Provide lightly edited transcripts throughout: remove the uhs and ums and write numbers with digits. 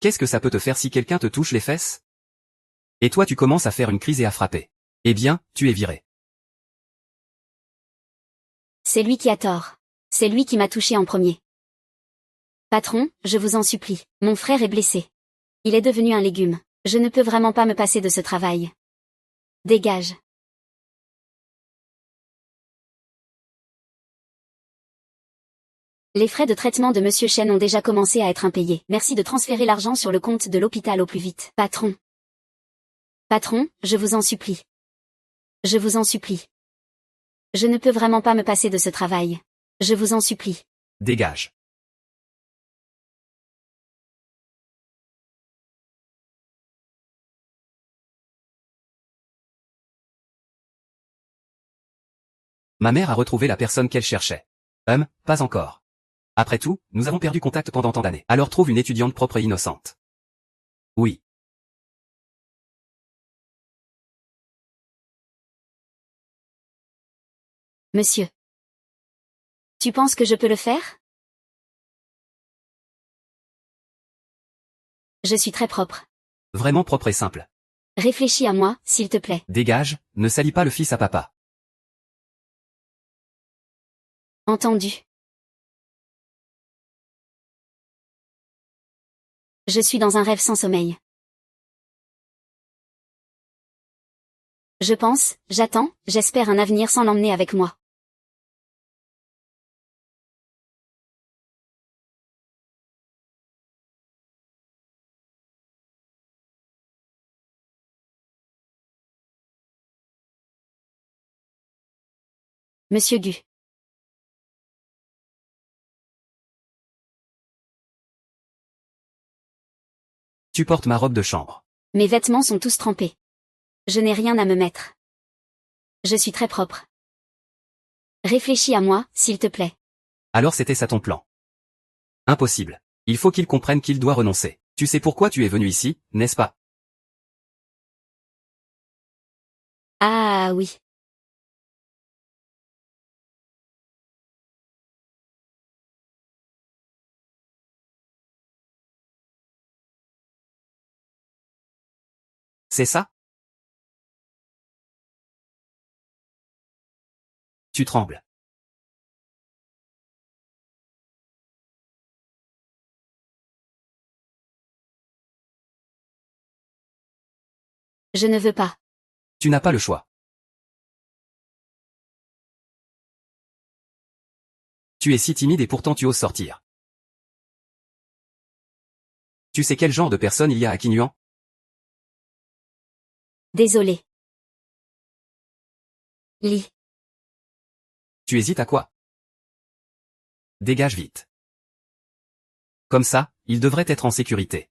Qu'est-ce que ça peut te faire si quelqu'un te touche les fesses? Et toi tu commences à faire une crise et à frapper. Eh bien, tu es viré. C'est lui qui a tort. C'est lui qui m'a touché en premier. Patron, je vous en supplie. Mon frère est blessé. Il est devenu un légume. Je ne peux vraiment pas me passer de ce travail. Dégage. Les frais de traitement de Monsieur Chen ont déjà commencé à être impayés. Merci de transférer l'argent sur le compte de l'hôpital au plus vite. Patron. Patron, je vous en supplie. Je vous en supplie. Je ne peux vraiment pas me passer de ce travail. Je vous en supplie. Dégage. Ma mère a retrouvé la personne qu'elle cherchait. Pas encore. Après tout, nous avons perdu contact pendant tant d'années. Alors trouve une étudiante propre et innocente. Oui. Monsieur. Tu penses que je peux le faire? Je suis très propre. Vraiment propre et simple. Réfléchis à moi, s'il te plaît. Dégage, ne salis pas le fils à papa. Entendu. Je suis dans un rêve sans sommeil. Je pense, j'attends, j'espère un avenir sans l'emmener avec moi. Monsieur Gu. Tu portes ma robe de chambre. Mes vêtements sont tous trempés. Je n'ai rien à me mettre. Je suis très propre. Réfléchis à moi, s'il te plaît. Alors c'était ça ton plan. Impossible. Il faut qu'il comprenne qu'il doit renoncer. Tu sais pourquoi tu es venu ici, n'est-ce pas? Ah oui. C'est ça? Tu trembles. Je ne veux pas. Tu n'as pas le choix. Tu es si timide et pourtant tu oses sortir. Tu sais quel genre de personne il y a à Kinuan? Désolé. Lis. Tu hésites à quoi? Dégage vite. Comme ça, il devrait être en sécurité.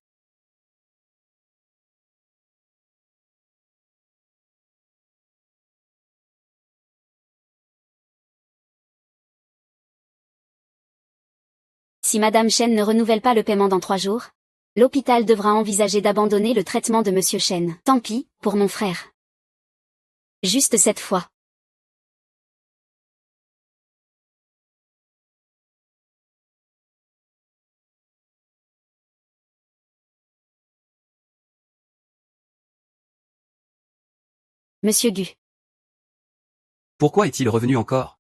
Si Madame Chen ne renouvelle pas le paiement dans 3 jours, l'hôpital devra envisager d'abandonner le traitement de Monsieur Chen. Tant pis, pour mon frère. Juste cette fois. Monsieur Gu. Pourquoi est-il revenu encore?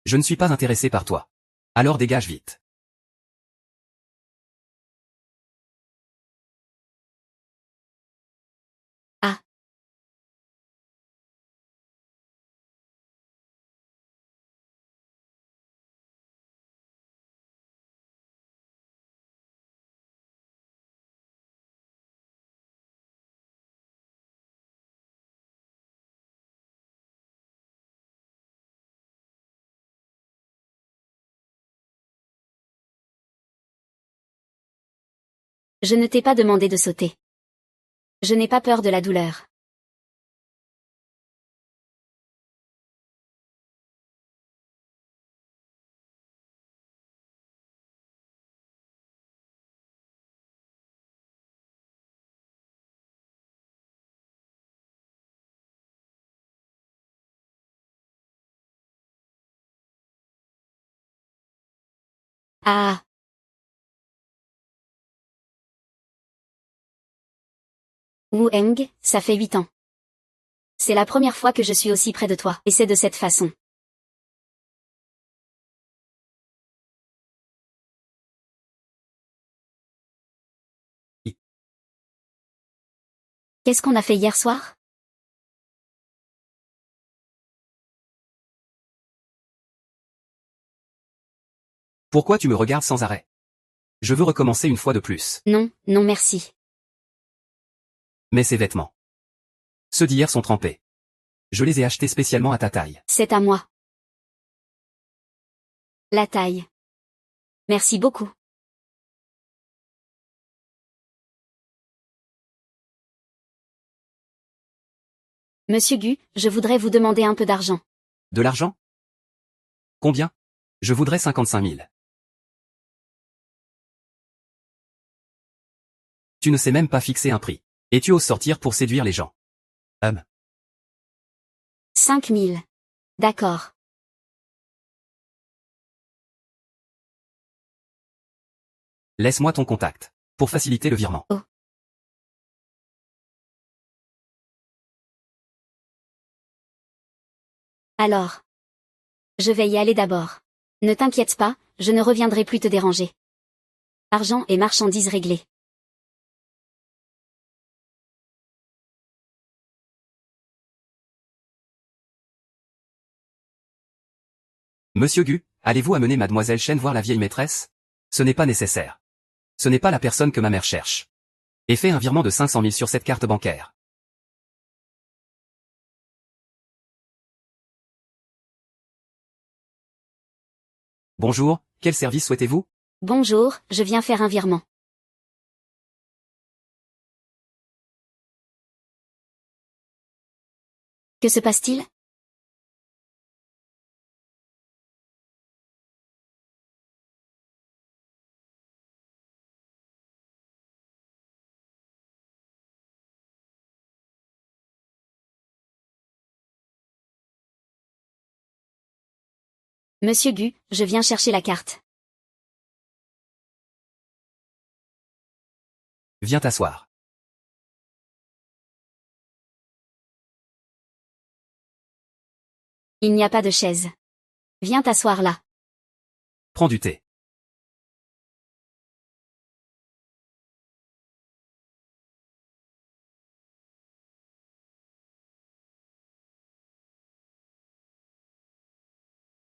Je ne suis pas intéressé par toi. Alors dégage vite. Ah. Je ne t'ai pas demandé de sauter. Je n'ai pas peur de la douleur. Ah. Wu Heng, ça fait 8 ans. C'est la première fois que je suis aussi près de toi, et c'est de cette façon. Qu'est-ce qu'on a fait hier soir? Pourquoi tu me regardes sans arrêt? Je veux recommencer une fois de plus. Non, non merci. Mais ces vêtements. Ceux d'hier sont trempés. Je les ai achetés spécialement à ta taille. C'est à moi. La taille. Merci beaucoup. Monsieur Gu, je voudrais vous demander un peu d'argent. De l'argent? Combien? Je voudrais 55 000. Tu ne sais même pas fixer un prix. Et tu oses sortir pour séduire les gens. 5 000. D'accord. Laisse-moi ton contact. Pour faciliter le virement. Oh. Alors. Je vais y aller d'abord. Ne t'inquiète pas, je ne reviendrai plus te déranger. Argent et marchandises réglées. Monsieur Gu, allez-vous amener mademoiselle Chen voir la vieille maîtresse? Ce n'est pas nécessaire. Ce n'est pas la personne que ma mère cherche. Et fais un virement de 500 000 sur cette carte bancaire. Bonjour, quel service souhaitez-vous? Bonjour, je viens faire un virement. Que se passe-t-il? Monsieur Gu, je viens chercher la carte. Viens t'asseoir. Il n'y a pas de chaise. Viens t'asseoir là. Prends du thé.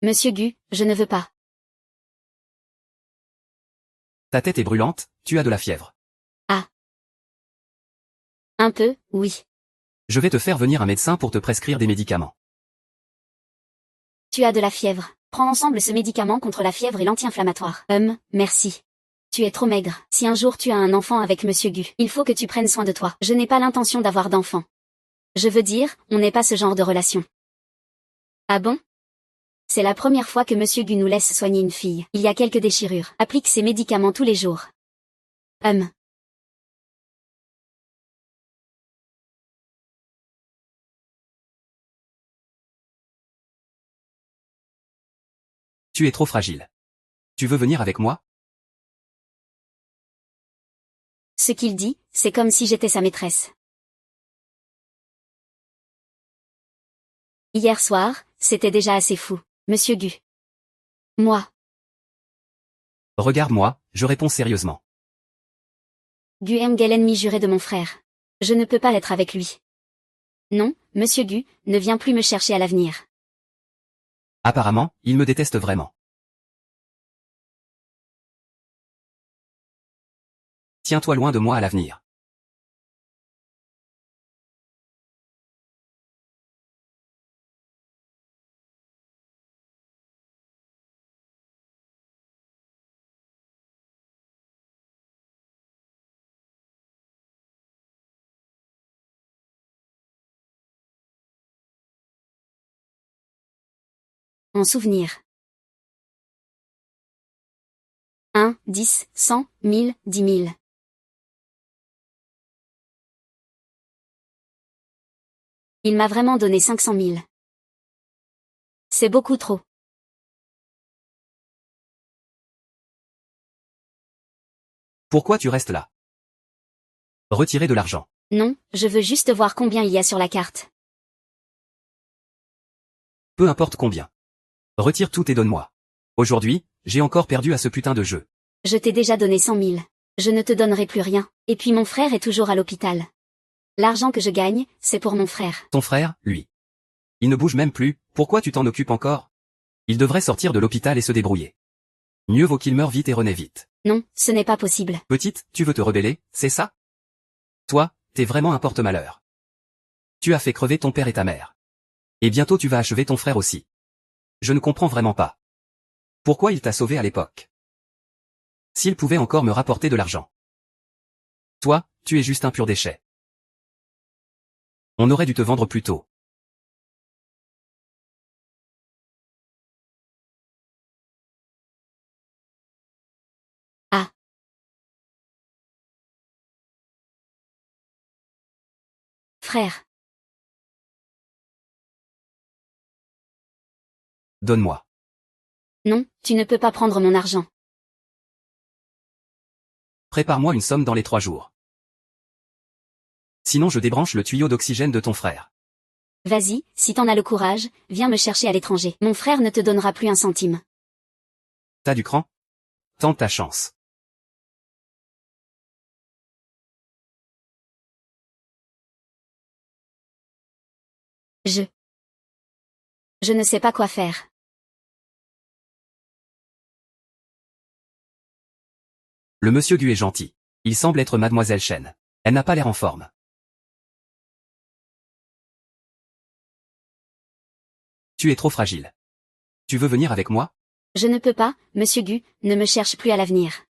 Monsieur Gu, je ne veux pas. Ta tête est brûlante, tu as de la fièvre. Ah. Un peu, oui. Je vais te faire venir un médecin pour te prescrire des médicaments. Tu as de la fièvre. Prends ensemble ce médicament contre la fièvre et l'anti-inflammatoire. Merci. Tu es trop maigre. Si un jour tu as un enfant avec Monsieur Gu, il faut que tu prennes soin de toi. Je n'ai pas l'intention d'avoir d'enfant. Je veux dire, on n'est pas ce genre de relation. Ah bon? C'est la première fois que Monsieur Gu nous laisse soigner une fille. Il y a quelques déchirures. Applique ces médicaments tous les jours. Tu es trop fragile. Tu veux venir avec moi? Ce qu'il dit, c'est comme si j'étais sa maîtresse. Hier soir, c'était déjà assez fou, Monsieur Gu. Moi. Regarde-moi, je réponds sérieusement. Gu Heng est l'ennemi juré de mon frère. Je ne peux pas être avec lui. Non, Monsieur Gu, ne viens plus me chercher à l'avenir. Apparemment, il me déteste vraiment. Tiens-toi loin de moi à l'avenir. En souvenir. 1, 10, 100, 1000, 10 000. Il m'a vraiment donné 500 000. C'est beaucoup trop. Pourquoi tu restes là? Retirer de l'argent. Non, je veux juste voir combien il y a sur la carte. Peu importe combien. Retire tout et donne-moi. Aujourd'hui, j'ai encore perdu à ce putain de jeu. Je t'ai déjà donné 100 000. Je ne te donnerai plus rien. Et puis mon frère est toujours à l'hôpital. L'argent que je gagne, c'est pour mon frère. Ton frère, lui. Il ne bouge même plus, pourquoi tu t'en occupes encore? Il devrait sortir de l'hôpital et se débrouiller. Mieux vaut qu'il meure vite et renaît vite. Non, ce n'est pas possible. Petite, tu veux te rebeller, c'est ça? Toi, t'es vraiment un porte-malheur. Tu as fait crever ton père et ta mère. Et bientôt tu vas achever ton frère aussi. Je ne comprends vraiment pas. Pourquoi il t'a sauvé à l'époque? S'il pouvait encore me rapporter de l'argent. Toi, tu es juste un pur déchet. On aurait dû te vendre plus tôt. Ah. Frère. Donne-moi. Non, tu ne peux pas prendre mon argent. Prépare-moi une somme dans les 3 jours. Sinon je débranche le tuyau d'oxygène de ton frère. Vas-y, si t'en as le courage, viens me chercher à l'étranger. Mon frère ne te donnera plus un centime. T'as du cran? Tente ta chance. Je ne sais pas quoi faire. Le monsieur Gu est gentil. Il semble être mademoiselle Chen. Elle n'a pas l'air en forme. Tu es trop fragile. Tu veux venir avec moi? Je ne peux pas, monsieur Gu, ne me cherche plus à l'avenir.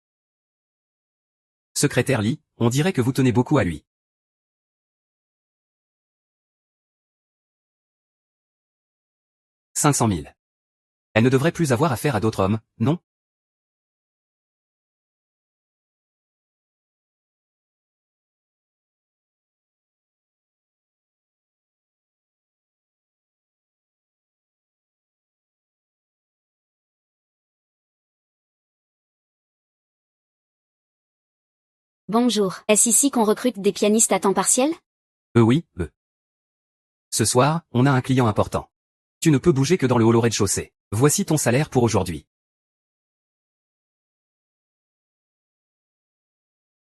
Secrétaire Li, on dirait que vous tenez beaucoup à lui. « 500 000. Elle ne devrait plus avoir affaire à d'autres hommes, non? Bonjour, est-ce ici qu'on recrute des pianistes à temps partiel? Oui. Ce soir, on a un client important. Tu ne peux bouger que dans le hall au rez-de-chaussée. Voici ton salaire pour aujourd'hui.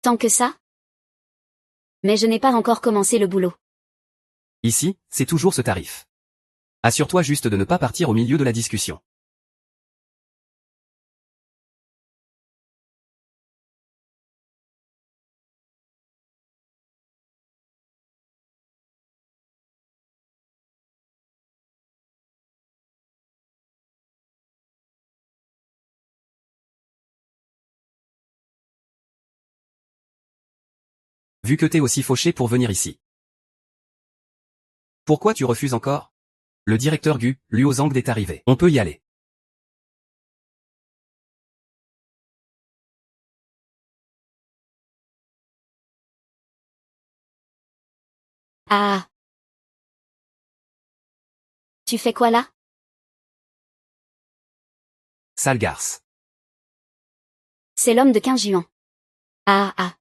Tant que ça? Mais je n'ai pas encore commencé le boulot. Ici, c'est toujours ce tarif. Assure-toi juste de ne pas partir au milieu de la discussion. Vu que t'es aussi fauché pour venir ici. Pourquoi tu refuses encore? Le directeur Gu, Luo Zhang est arrivé. On peut y aller. Ah. Tu fais quoi là? Sale garce. C'est l'homme de 15 juan. Ah.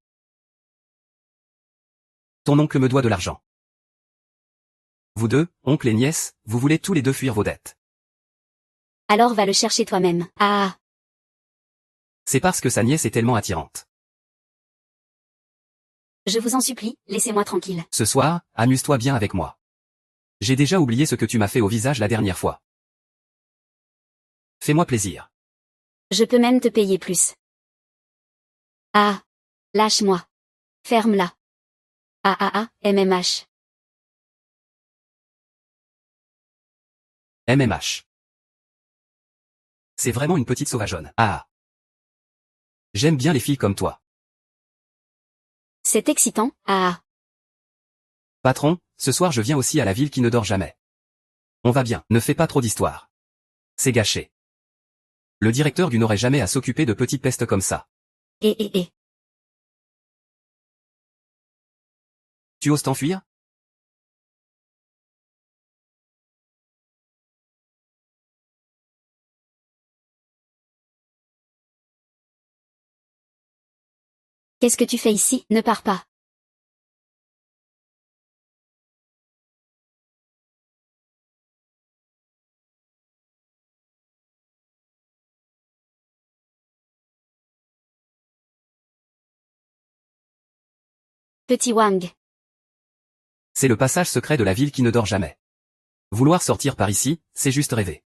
Ton oncle me doit de l'argent. Vous deux, oncle et nièce, vous voulez tous les deux fuir vos dettes. Alors va le chercher toi-même. Ah. C'est parce que sa nièce est tellement attirante. Je vous en supplie, laissez-moi tranquille. Ce soir, amuse-toi bien avec moi. J'ai déjà oublié ce que tu m'as fait au visage la dernière fois. Fais-moi plaisir. Je peux même te payer plus. Ah. Lâche-moi. Ferme-la. MMH. MMH. C'est vraiment une petite sauvageonne. Ah. J'aime bien les filles comme toi. C'est excitant. Ah. Patron, ce soir je viens aussi à la ville qui ne dort jamais. On va bien, ne fais pas trop d'histoire. C'est gâché. Le directeur Gu n'aurait jamais à s'occuper de petites pestes comme ça. Et. Tu oses t'enfuir? Qu'est-ce que tu fais ici? Ne pars pas. Petit Wang. C'est le passage secret de la ville qui ne dort jamais. Vouloir sortir par ici, c'est juste rêver.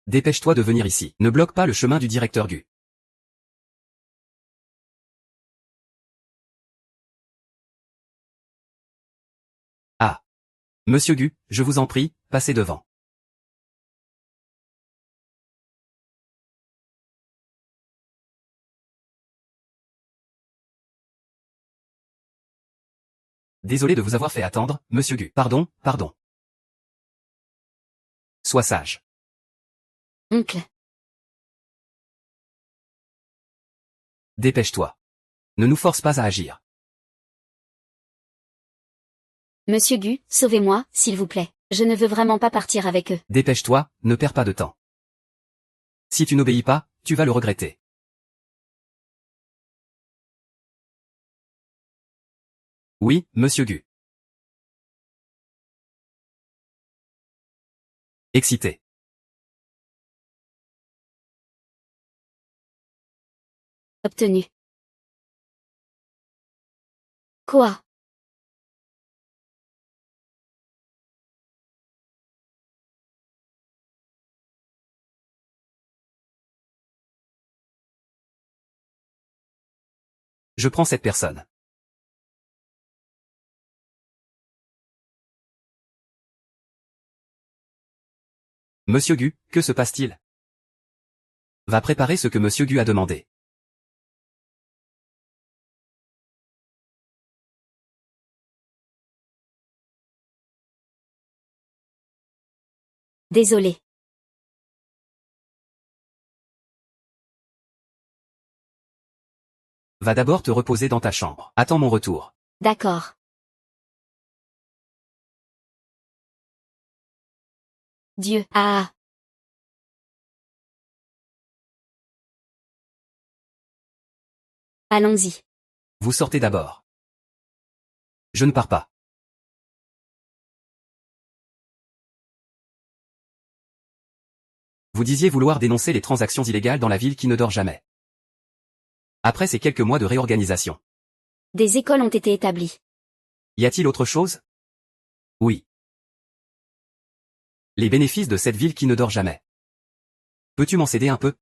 Dépêche-toi de venir ici. Ne bloque pas le chemin du directeur Gu. Ah. Monsieur Gu, je vous en prie, passez devant. Désolé de vous avoir fait attendre, monsieur Gu. Pardon, pardon. Sois sage. Oncle. Dépêche-toi. Ne nous force pas à agir. Monsieur Gu, sauvez-moi, s'il vous plaît. Je ne veux vraiment pas partir avec eux. Dépêche-toi, ne perds pas de temps. Si tu n'obéis pas, tu vas le regretter. Oui, monsieur Gu. Excité. Obtenu. Quoi? Je prends cette personne. Monsieur Gu, que se passe-t-il? Va préparer ce que monsieur Gu a demandé. Désolé. Va d'abord te reposer dans ta chambre. Attends mon retour. D'accord. Dieu. Ah. Allons-y. Vous sortez d'abord. Je ne pars pas. Vous disiez vouloir dénoncer les transactions illégales dans la ville qui ne dort jamais. Après ces quelques mois de réorganisation. Des écoles ont été établies. Y a-t-il autre chose? Oui. Les bénéfices de cette ville qui ne dort jamais. Peux-tu m'en céder un peu?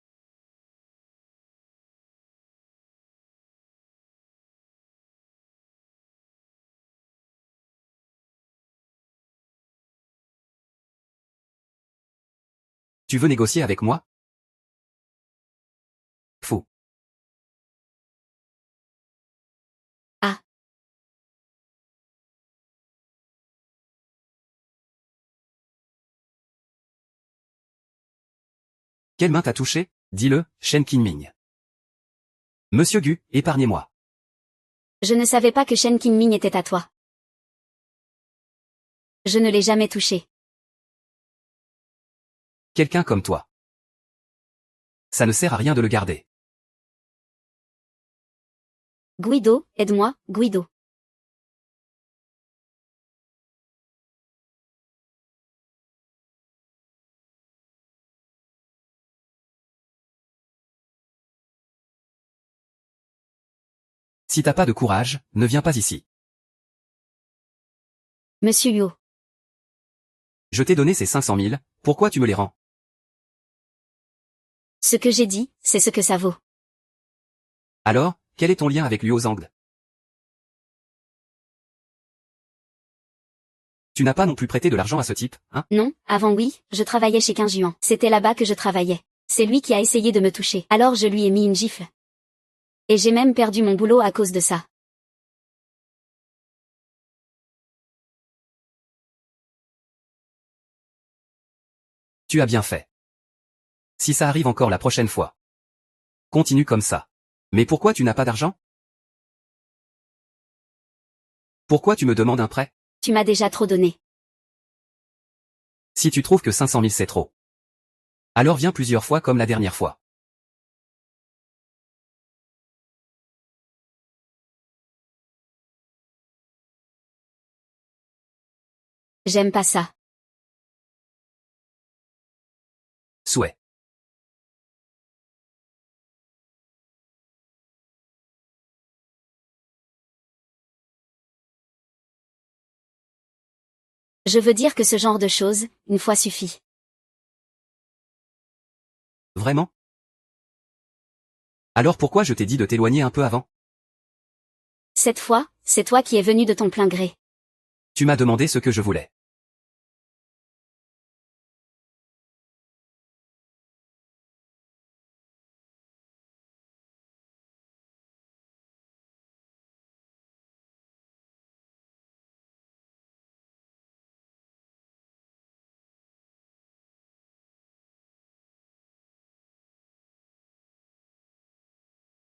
Tu veux négocier avec moi? Faux. Ah. Quelle main t'a touché? Dis-le, Shen Qingming. Monsieur Gu, épargnez-moi. Je ne savais pas que Shen Qingming était à toi. Je ne l'ai jamais touché. Quelqu'un comme toi. Ça ne sert à rien de le garder. Guido, aide-moi, Guido. Si t'as pas de courage, ne viens pas ici. Monsieur Yo. Je t'ai donné ces 500 000, pourquoi tu me les rends? Ce que j'ai dit, c'est ce que ça vaut. Alors, quel est ton lien avec Luo Zhang? Tu n'as pas non plus prêté de l'argent à ce type, hein? Non, avant oui, je travaillais chez Juan. C'était là-bas que je travaillais. C'est lui qui a essayé de me toucher. Alors je lui ai mis une gifle. Et j'ai même perdu mon boulot à cause de ça. Tu as bien fait. Si ça arrive encore la prochaine fois. Continue comme ça. Mais pourquoi tu n'as pas d'argent? Pourquoi tu me demandes un prêt? Tu m'as déjà trop donné. Si tu trouves que 500 000 c'est trop. Alors viens plusieurs fois comme la dernière fois. J'aime pas ça. Souhait. Je veux dire que ce genre de choses, une fois suffit. Vraiment? Alors pourquoi je t'ai dit de t'éloigner un peu avant? Cette fois, c'est toi qui es venu de ton plein gré. Tu m'as demandé ce que je voulais.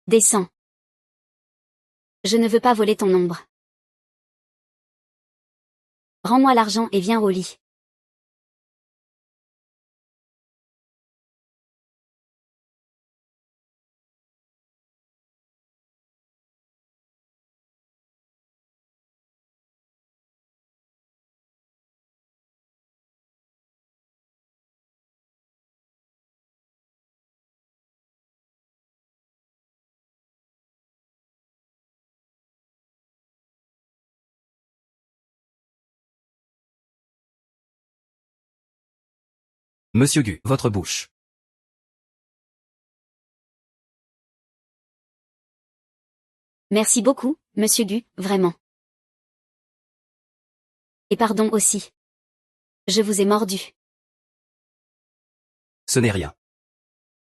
Descends. Je ne veux pas voler ton ombre. Rends-moi l'argent et viens au lit. Monsieur Gu, votre bouche. Merci beaucoup, monsieur Gu, vraiment. Et pardon aussi. Je vous ai mordu. Ce n'est rien.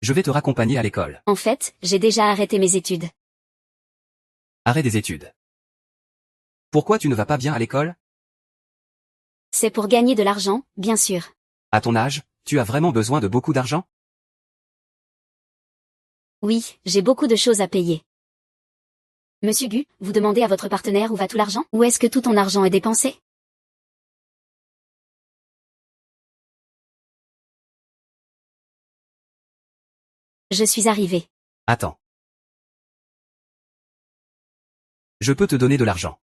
Je vais te raccompagner à l'école. En fait, j'ai déjà arrêté mes études. Arrêt des études. Pourquoi tu ne vas pas bien à l'école? C'est pour gagner de l'argent, bien sûr. À ton âge, tu as vraiment besoin de beaucoup d'argent? Oui, j'ai beaucoup de choses à payer. Monsieur Gu, vous demandez à votre partenaire où va tout l'argent? Où est-ce que tout ton argent est dépensé? Je suis arrivé. Attends. Je peux te donner de l'argent.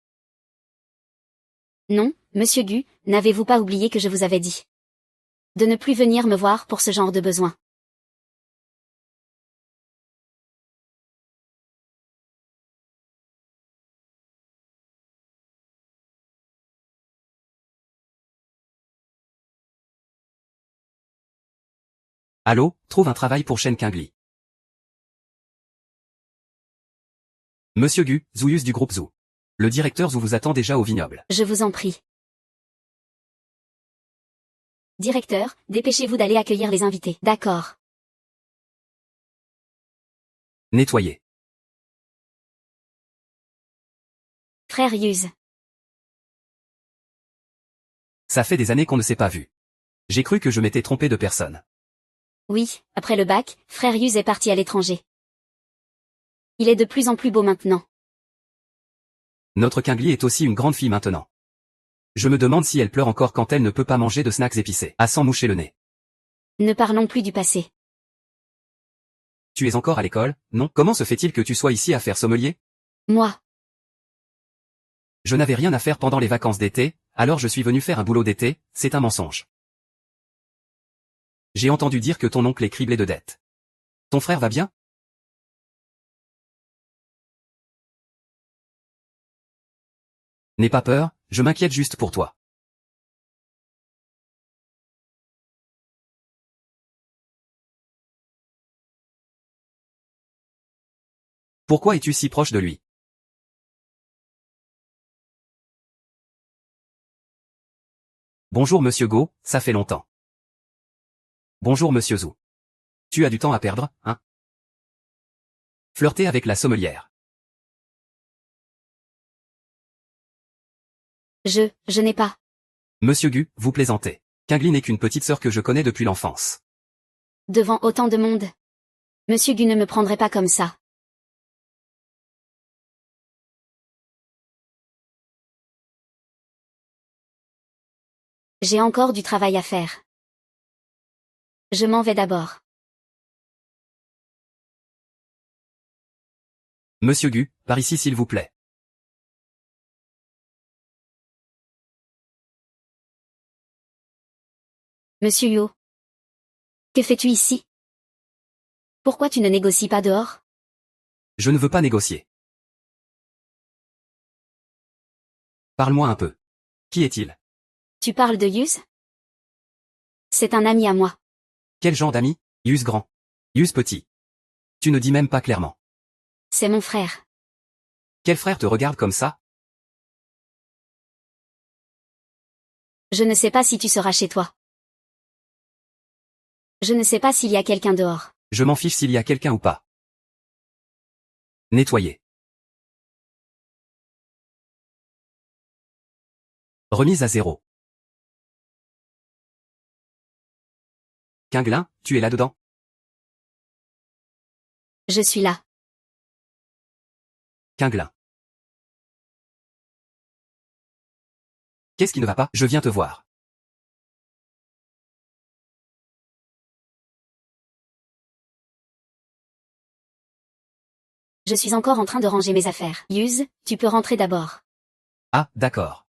Non, monsieur Gu, n'avez-vous pas oublié que je vous avais dit de ne plus venir me voir pour ce genre de besoin? Allô, trouve un travail pour Shen Kingli. Monsieur Gu, Zouyus du groupe Zou. Le directeur Zou vous attend déjà au vignoble. Je vous en prie. Directeur, dépêchez-vous d'aller accueillir les invités. D'accord. Nettoyer. Frère Yuz. Ça fait des années qu'on ne s'est pas vu. J'ai cru que je m'étais trompé de personne. Oui, après le bac, frère Yuz est parti à l'étranger. Il est de plus en plus beau maintenant. Notre Kingli est aussi une grande fille maintenant. Je me demande si elle pleure encore quand elle ne peut pas manger de snacks épicés, à s'en moucher le nez. Ne parlons plus du passé. Tu es encore à l'école, non? Comment se fait-il que tu sois ici à faire sommelier? Moi. Je n'avais rien à faire pendant les vacances d'été, alors je suis venu faire un boulot d'été, c'est un mensonge. J'ai entendu dire que ton oncle est criblé de dettes. Ton frère va bien? N'aie pas peur, je m'inquiète juste pour toi. Pourquoi es-tu si proche de lui? Bonjour Monsieur Go, ça fait longtemps. Bonjour Monsieur Zou. Tu as du temps à perdre, hein? Flirter avec la sommelière. Je n'ai pas. Monsieur Gu, vous plaisantez. Kingli n'est qu'une petite sœur que je connais depuis l'enfance. Devant autant de monde. Monsieur Gu ne me prendrait pas comme ça. J'ai encore du travail à faire. Je m'en vais d'abord. Monsieur Gu, par ici s'il vous plaît. Monsieur Yo. Que fais-tu ici? Pourquoi tu ne négocies pas dehors? Je ne veux pas négocier. Parle-moi un peu. Qui est-il? Tu parles de Yuz? C'est un ami à moi. Quel genre d'ami? Yus grand. Yus petit. Tu ne dis même pas clairement. C'est mon frère. Quel frère te regarde comme ça? Je ne sais pas si tu seras chez toi. Je ne sais pas s'il y a quelqu'un dehors. Je m'en fiche s'il y a quelqu'un ou pas. Nettoyer. Remise à zéro. Quinglin, tu es là-dedans? Je suis là. Quinglin. Qu'est-ce qui ne va pas? Je viens te voir. Je suis encore en train de ranger mes affaires. Yuz, tu peux rentrer d'abord. Ah, d'accord.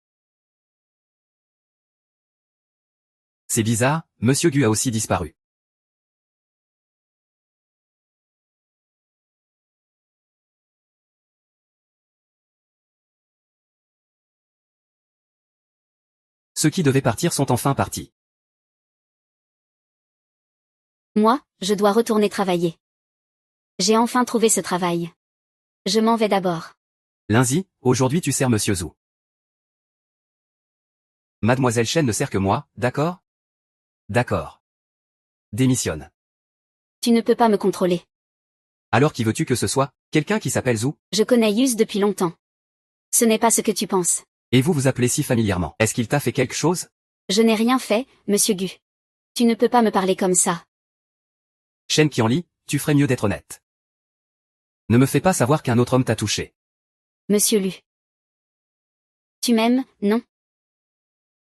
C'est bizarre, Monsieur Gu a aussi disparu. Ceux qui devaient partir sont enfin partis. Moi, je dois retourner travailler. J'ai enfin trouvé ce travail. Je m'en vais d'abord. Lundi, aujourd'hui tu sers Monsieur Zhu. Mademoiselle Chen ne sert que moi, d'accord? D'accord. Démissionne. Tu ne peux pas me contrôler. Alors qui veux-tu que ce soit? Quelqu'un qui s'appelle Zhu? Je connais Yuz depuis longtemps. Ce n'est pas ce que tu penses. Et vous vous appelez si familièrement. Est-ce qu'il t'a fait quelque chose? Je n'ai rien fait, monsieur Gu. Tu ne peux pas me parler comme ça. Chen Qianli, tu ferais mieux d'être honnête. Ne me fais pas savoir qu'un autre homme t'a touché. Monsieur Lu. Tu m'aimes, non?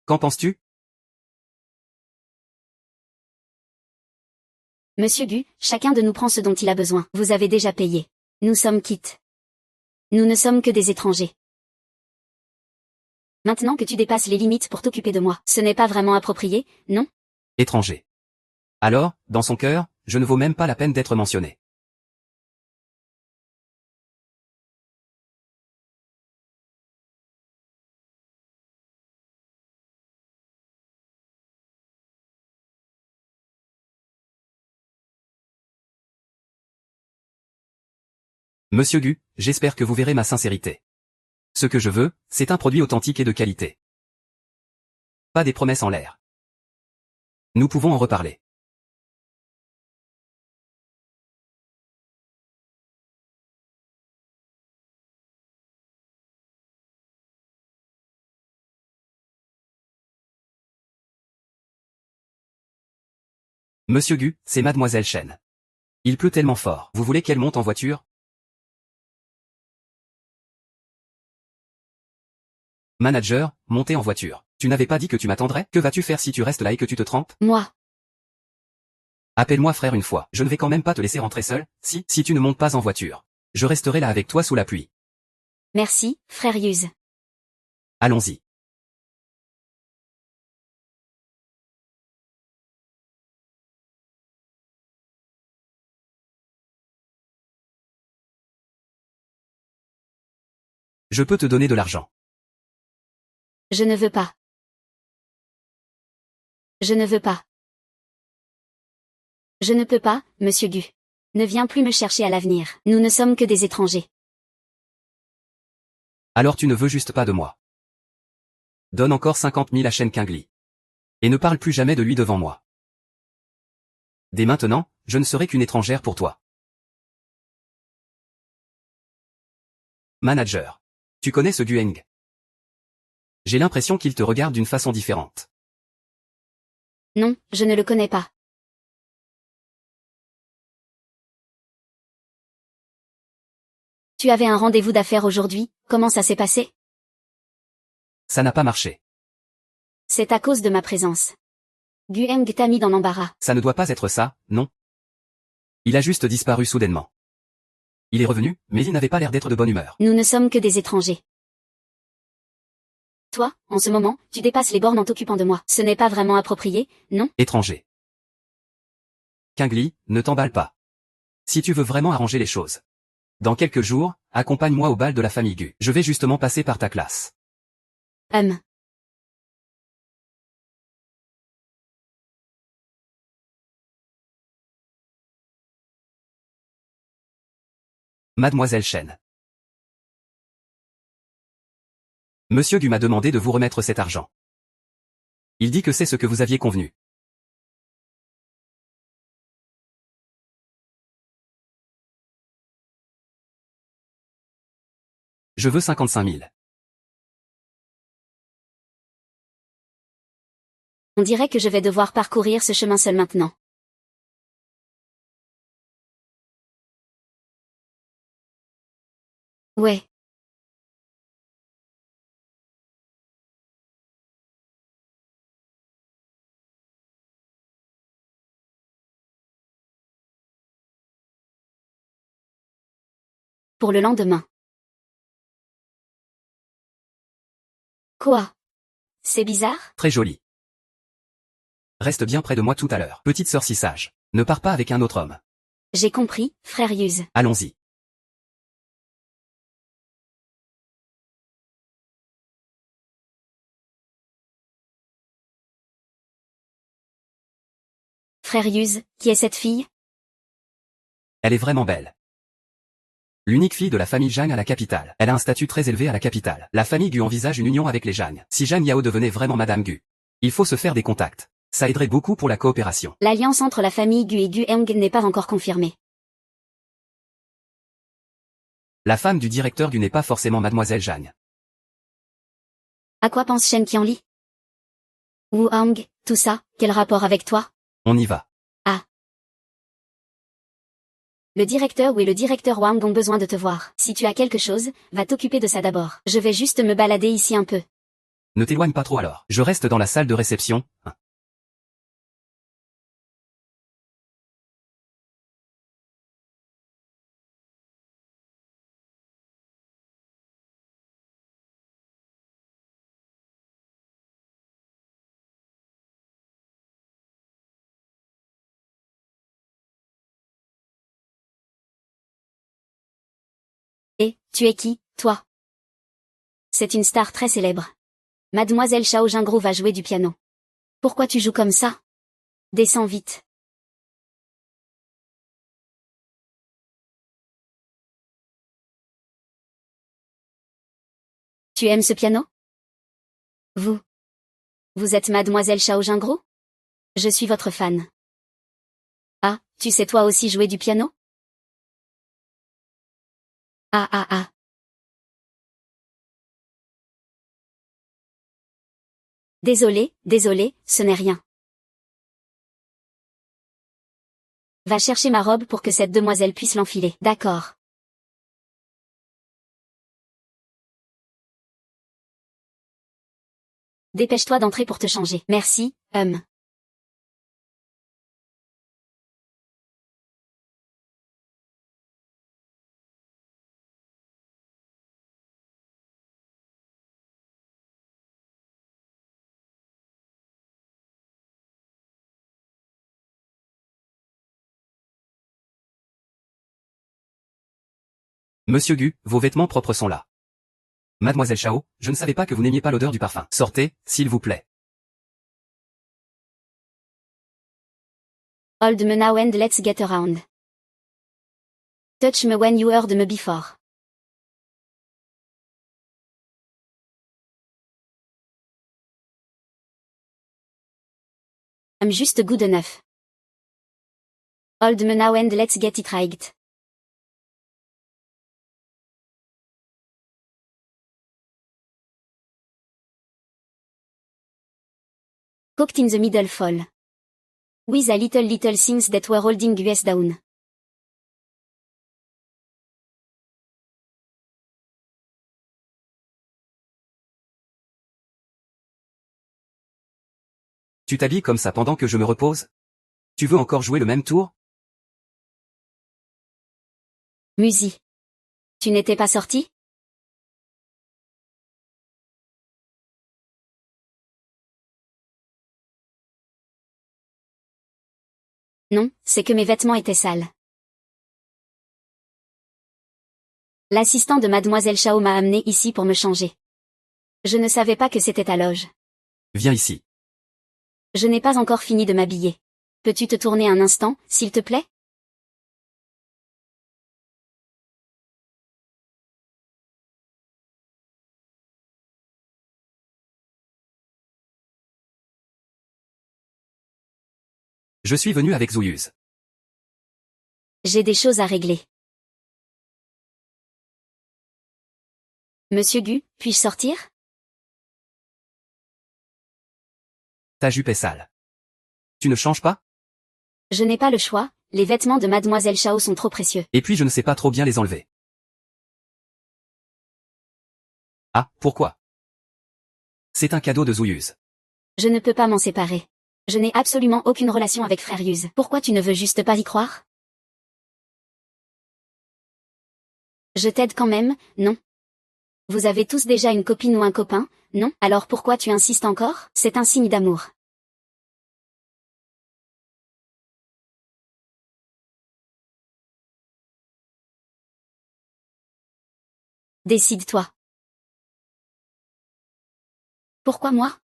Qu'en penses-tu? Monsieur Gu, chacun de nous prend ce dont il a besoin. Vous avez déjà payé. Nous sommes quittes. Nous ne sommes que des étrangers. Maintenant que tu dépasses les limites pour t'occuper de moi, ce n'est pas vraiment approprié, non? Étranger. Alors, dans son cœur, je ne vaux même pas la peine d'être mentionné. Monsieur Gu, j'espère que vous verrez ma sincérité. Ce que je veux, c'est un produit authentique et de qualité. Pas des promesses en l'air. Nous pouvons en reparler. Monsieur Gu, c'est Mademoiselle Chen. Il pleut tellement fort. Vous voulez qu'elle monte en voiture? Manager, montez en voiture. Tu n'avais pas dit que tu m'attendrais? Que vas-tu faire si tu restes là et que tu te trempes? Moi. Appelle-moi frère une fois. Je ne vais quand même pas te laisser rentrer seul, si tu ne montes pas en voiture. Je resterai là avec toi sous la pluie. Merci, frère Yuz. Allons-y. Je peux te donner de l'argent. Je ne veux pas. Je ne veux pas. Je ne peux pas, monsieur Gu. Ne viens plus me chercher à l'avenir. Nous ne sommes que des étrangers. Alors tu ne veux juste pas de moi. Donne encore 50 000 à Shen Qingli. Et ne parle plus jamais de lui devant moi. Dès maintenant, je ne serai qu'une étrangère pour toi. Manager. Tu connais ce Gueng? J'ai l'impression qu'il te regarde d'une façon différente. Non, je ne le connais pas. Tu avais un rendez-vous d'affaires aujourd'hui, comment ça s'est passé? Ça n'a pas marché. C'est à cause de ma présence. Gueng t'a mis dans l'embarras. Ça ne doit pas être ça, non? Il a juste disparu soudainement. Il est revenu, mais il n'avait pas l'air d'être de bonne humeur. Nous ne sommes que des étrangers. Toi, en ce moment, tu dépasses les bornes en t'occupant de moi. Ce n'est pas vraiment approprié, non? Étranger. Kingli, ne t'emballe pas. Si tu veux vraiment arranger les choses. Dans quelques jours, accompagne-moi au bal de la famille Gu. Je vais justement passer par ta classe. Mademoiselle Chen. Monsieur Gu m'a demandé de vous remettre cet argent. Il dit que c'est ce que vous aviez convenu. Je veux 55 000. On dirait que je vais devoir parcourir ce chemin seul maintenant. Ouais. Pour le lendemain. Quoi? C'est bizarre? Très joli. Reste bien près de moi tout à l'heure. Petite sœur si sage. Ne pars pas avec un autre homme. J'ai compris, frère Yuz. Allons-y. Frère Yuz, qui est cette fille? Elle est vraiment belle. L'unique fille de la famille Zhang à la capitale. Elle a un statut très élevé à la capitale. La famille Gu envisage une union avec les Zhang. Si Zhang Yao devenait vraiment Madame Gu, il faut se faire des contacts. Ça aiderait beaucoup pour la coopération. L'alliance entre la famille Gu et Gueng n'est pas encore confirmée. La femme du directeur Gu n'est pas forcément Mademoiselle Zhang. À quoi pense Shen Qianli? Wu Hang, tout ça, quel rapport avec toi? On y va. Le directeur et le directeur Wang ont besoin de te voir. Si tu as quelque chose, va t'occuper de ça d'abord. Je vais juste me balader ici un peu. Ne t'éloigne pas trop alors. Je reste dans la salle de réception. Et, tu es qui, toi? C'est une star très célèbre. Mademoiselle Shao Jingru va jouer du piano. Pourquoi tu joues comme ça? Descends vite. Tu aimes ce piano? Vous êtes Mademoiselle Shao Jingru? Je suis votre fan. Ah, tu sais toi aussi jouer du piano? Ah. Désolé, ce n'est rien. Va chercher ma robe pour que cette demoiselle puisse l'enfiler. D'accord. Dépêche-toi d'entrer pour te changer. Merci, Monsieur Gu, vos vêtements propres sont là. Mademoiselle Shao, je ne savais pas que vous n'aimiez pas l'odeur du parfum. Sortez, s'il vous plaît. Hold me now and let's get around. Touch me when you heard me before. I'm just good enough. Hold me now and let's get it right. Cocked in the middle fall. With a little things that were holding us down. Tu t'habilles comme ça pendant que je me repose? Tu veux encore jouer le même tour? Musi. Tu n'étais pas sorti? Non, c'est que mes vêtements étaient sales. L'assistant de Mademoiselle Chao m'a amené ici pour me changer. Je ne savais pas que c'était ta loge. Viens ici. Je n'ai pas encore fini de m'habiller. Peux-tu te tourner un instant, s'il te plaît? Je suis venu avec Zouyuz. J'ai des choses à régler. Monsieur Gu, puis-je sortir? Ta jupe est sale. Tu ne changes pas? Je n'ai pas le choix, les vêtements de Mademoiselle Chao sont trop précieux. Et puis je ne sais pas trop bien les enlever. Ah, pourquoi? C'est un cadeau de Zouyuz. Je ne peux pas m'en séparer. Je n'ai absolument aucune relation avec Frère Yuz. Pourquoi tu ne veux juste pas y croire? Je t'aide quand même, non? Vous avez tous déjà une copine ou un copain, non? Alors pourquoi tu insistes encore? C'est un signe d'amour. Décide-toi. Pourquoi moi?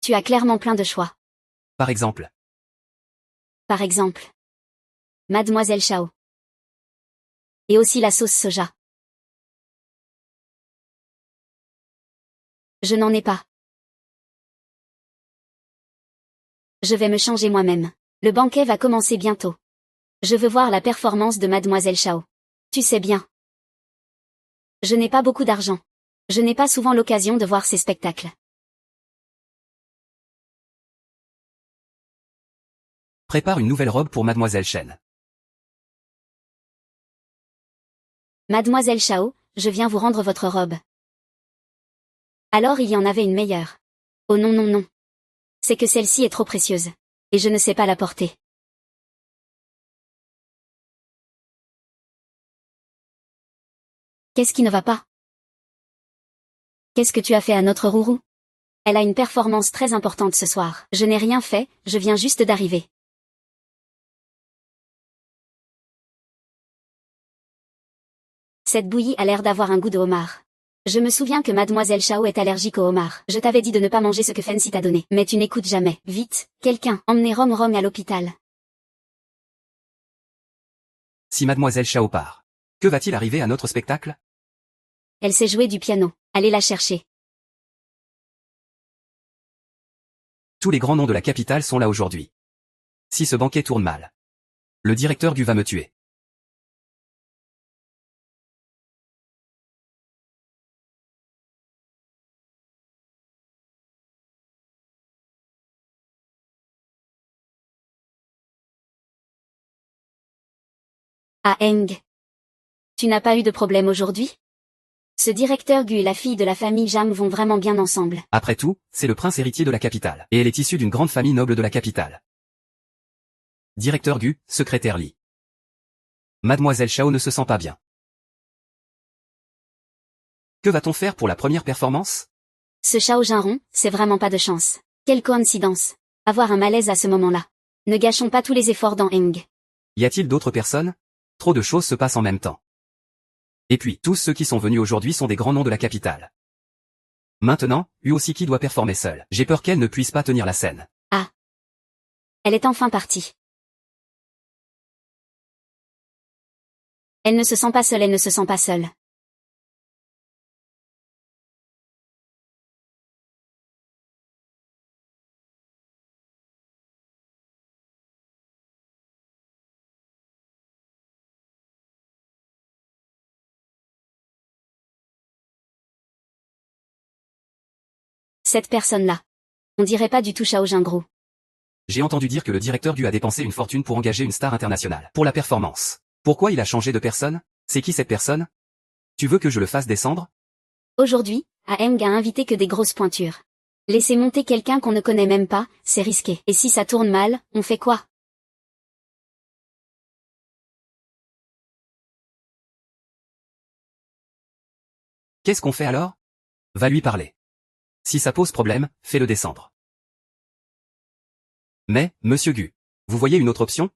Tu as clairement plein de choix. Par exemple. Par exemple. Mademoiselle Chao. Et aussi la sauce soja. Je n'en ai pas. Je vais me changer moi-même. Le banquet va commencer bientôt. Je veux voir la performance de Mademoiselle Chao. Tu sais bien. Je n'ai pas beaucoup d'argent. Je n'ai pas souvent l'occasion de voir ces spectacles. Prépare une nouvelle robe pour Mademoiselle Chen. Mademoiselle Chao, je viens vous rendre votre robe. Alors il y en avait une meilleure. Oh non non non. C'est que celle-ci est trop précieuse. Et je ne sais pas la porter. Qu'est-ce qui ne va pas? Qu'est-ce que tu as fait à notre Rourou? Elle a une performance très importante ce soir. Je n'ai rien fait, je viens juste d'arriver. Cette bouillie a l'air d'avoir un goût de homard. Je me souviens que Mademoiselle Chao est allergique au homard. Je t'avais dit de ne pas manger ce que Fancy t'a donné. Mais tu n'écoutes jamais. Vite, quelqu'un, emmenez Rom à l'hôpital. Si Mademoiselle Chao part, que va-t-il arriver à notre spectacle? Elle sait jouer du piano. Allez la chercher. Tous les grands noms de la capitale sont là aujourd'hui. Si ce banquet tourne mal, le directeur du va me tuer. Ah Eng. Tu n'as pas eu de problème aujourd'hui? Ce directeur Gu et la fille de la famille Jam vont vraiment bien ensemble. Après tout, c'est le prince héritier de la capitale. Et elle est issue d'une grande famille noble de la capitale. Directeur Gu, secrétaire Li. Mademoiselle Chao ne se sent pas bien. Que va-t-on faire pour la première performance? Ce Chao Jinron, c'est vraiment pas de chance. Quelle coïncidence. Avoir un malaise à ce moment-là. Ne gâchons pas tous les efforts dans Eng. Y a-t-il d'autres personnes? Trop de choses se passent en même temps. Et puis, tous ceux qui sont venus aujourd'hui sont des grands noms de la capitale. Maintenant, Uosiki doit performer seule. J'ai peur qu'elle ne puisse pas tenir la scène. Ah. Elle est enfin partie. Elle ne se sent pas seule, elle ne se sent pas seule. Cette personne-là. On dirait pas du tout Chao Jingru. J'ai entendu dire que le directeur Gu a dépensé une fortune pour engager une star internationale. Pour la performance. Pourquoi il a changé de personne? C'est qui cette personne? Tu veux que je le fasse descendre? Aujourd'hui, Aeng a invité que des grosses pointures. Laisser monter quelqu'un qu'on ne connaît même pas, c'est risqué. Et si ça tourne mal, on fait quoi? Qu'est-ce qu'on fait alors? Va lui parler. Si ça pose problème, fais-le descendre. Mais, monsieur Gu, vous voyez une autre option?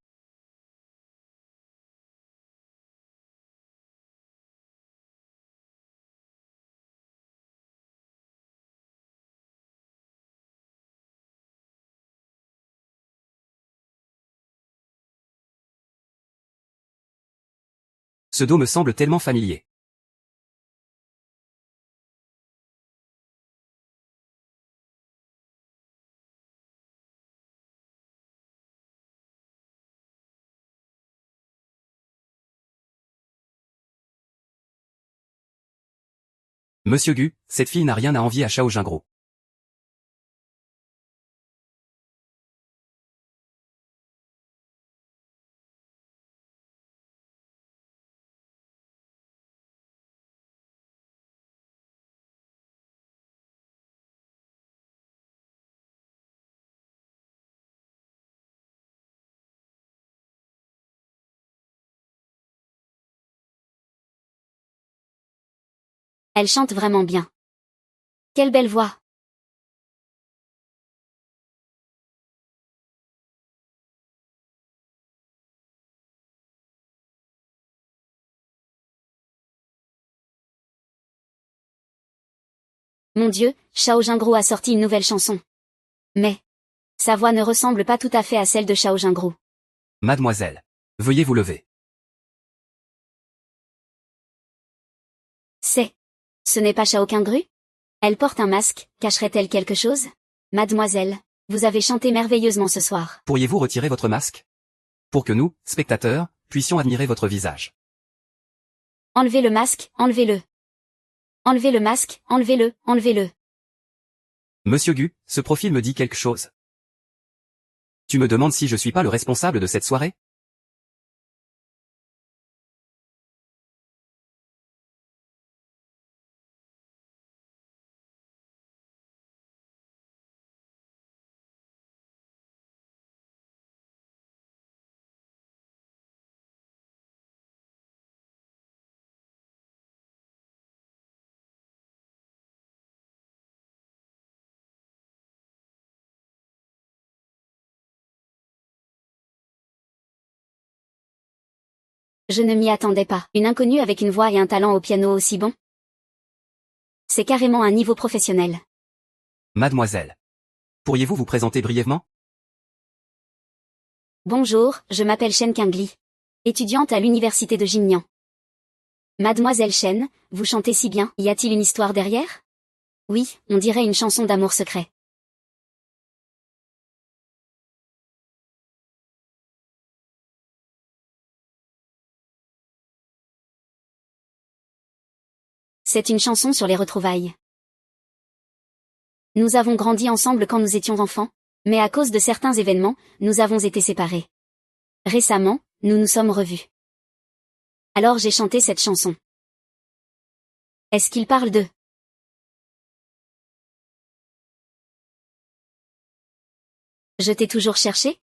Ce dos me semble tellement familier. Monsieur Gu, cette fille n'a rien à envier à Shao Jingro. Elle chante vraiment bien. Quelle belle voix. Mon Dieu, Shao Jingro a sorti une nouvelle chanson. Mais, sa voix ne ressemble pas tout à fait à celle de Shao Jingro. Mademoiselle, veuillez vous lever. Ce n'est pas Shao Kingru? Elle porte un masque, cacherait-elle quelque chose? Mademoiselle, vous avez chanté merveilleusement ce soir. Pourriez-vous retirer votre masque? Pour que nous, spectateurs, puissions admirer votre visage. Enlevez le masque, enlevez-le. Enlevez le masque, enlevez-le, enlevez-le. Monsieur Gu, ce profil me dit quelque chose. Tu me demandes si je suis pas le responsable de cette soirée? Je ne m'y attendais pas. Une inconnue avec une voix et un talent au piano aussi bon? C'est carrément un niveau professionnel. Mademoiselle. Pourriez-vous vous présenter brièvement? Bonjour, je m'appelle Shen Qingli. Étudiante à l'université de Jinyan. Mademoiselle Shen, vous chantez si bien, y a-t-il une histoire derrière? Oui, on dirait une chanson d'amour secret. C'est une chanson sur les retrouvailles. Nous avons grandi ensemble quand nous étions enfants, mais à cause de certains événements, nous avons été séparés. Récemment, nous nous sommes revus. Alors j'ai chanté cette chanson. Est-ce qu'il parle de... Je t'ai toujours cherché?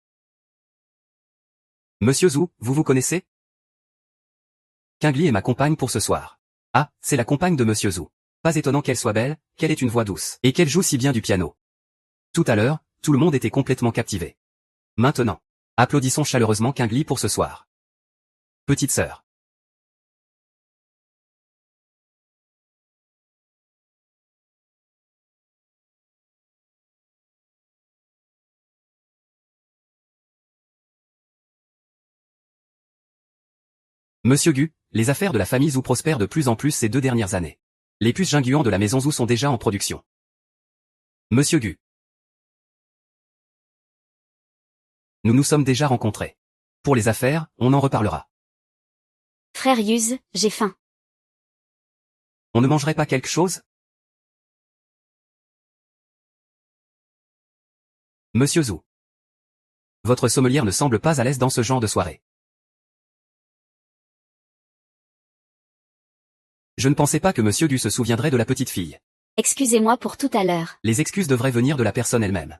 Monsieur Zhu, vous vous connaissez? Qingli est ma compagne pour ce soir. Ah, c'est la compagne de Monsieur Zhu. Pas étonnant qu'elle soit belle, qu'elle ait une voix douce, et qu'elle joue si bien du piano. Tout à l'heure, tout le monde était complètement captivé. Maintenant, applaudissons chaleureusement Qingli pour ce soir. Petite sœur. Monsieur Gu, les affaires de la famille Zhu prospèrent de plus en plus ces 2 dernières années. Les puces Jingguan de la maison Zhu sont déjà en production. Monsieur Gu. Nous nous sommes déjà rencontrés. Pour les affaires, on en reparlera. Frère Yuz, j'ai faim. On ne mangerait pas quelque chose? Monsieur Zhu. Votre sommelière ne semble pas à l'aise dans ce genre de soirée. Je ne pensais pas que Monsieur Gu se souviendrait de la petite fille. Excusez-moi pour tout à l'heure. Les excuses devraient venir de la personne elle-même.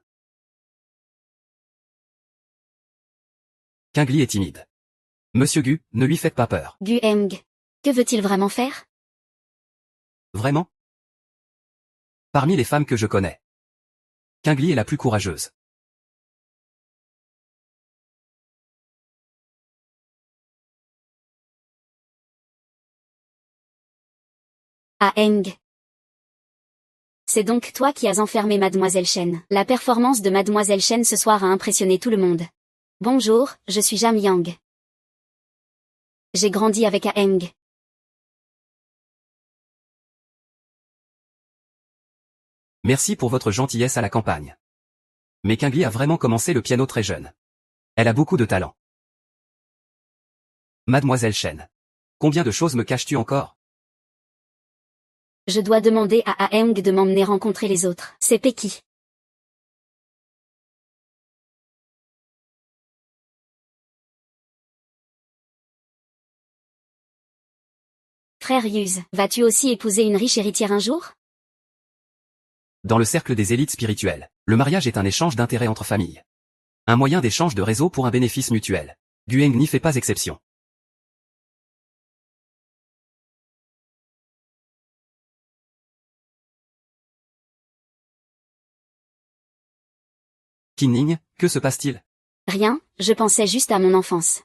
Qingli est timide. Monsieur Gu, ne lui faites pas peur. Gu Heng. Que veut-il vraiment faire? Vraiment? Parmi les femmes que je connais, Qingli est la plus courageuse. Ah Heng. C'est donc toi qui as enfermé Mademoiselle Shen. La performance de Mademoiselle Shen ce soir a impressionné tout le monde. Bonjour, je suis Jam Yang. J'ai grandi avec Ah Heng. Merci pour votre gentillesse à la campagne. Mais Qingli a vraiment commencé le piano très jeune. Elle a beaucoup de talent. Mademoiselle Shen. Combien de choses me caches-tu encore? Je dois demander à Ah Heng de m'emmener rencontrer les autres. C'est Peki. Frère Yuz, vas-tu aussi épouser une riche héritière un jour? Dans le cercle des élites spirituelles, le mariage est un échange d'intérêts entre familles. Un moyen d'échange de réseau pour un bénéfice mutuel. Gu Heng n'y fait pas exception. Qin Ning, que se passe-t-il? Rien, je pensais juste à mon enfance.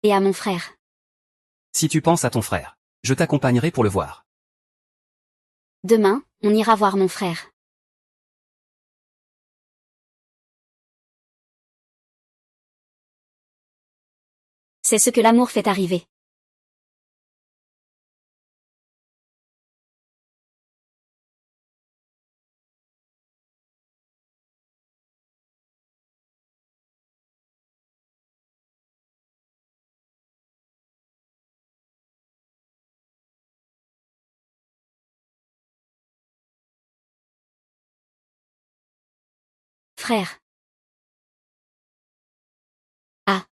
Et à mon frère. Si tu penses à ton frère, je t'accompagnerai pour le voir. Demain, on ira voir mon frère. C'est ce que l'amour fait arriver. Frère. Ah.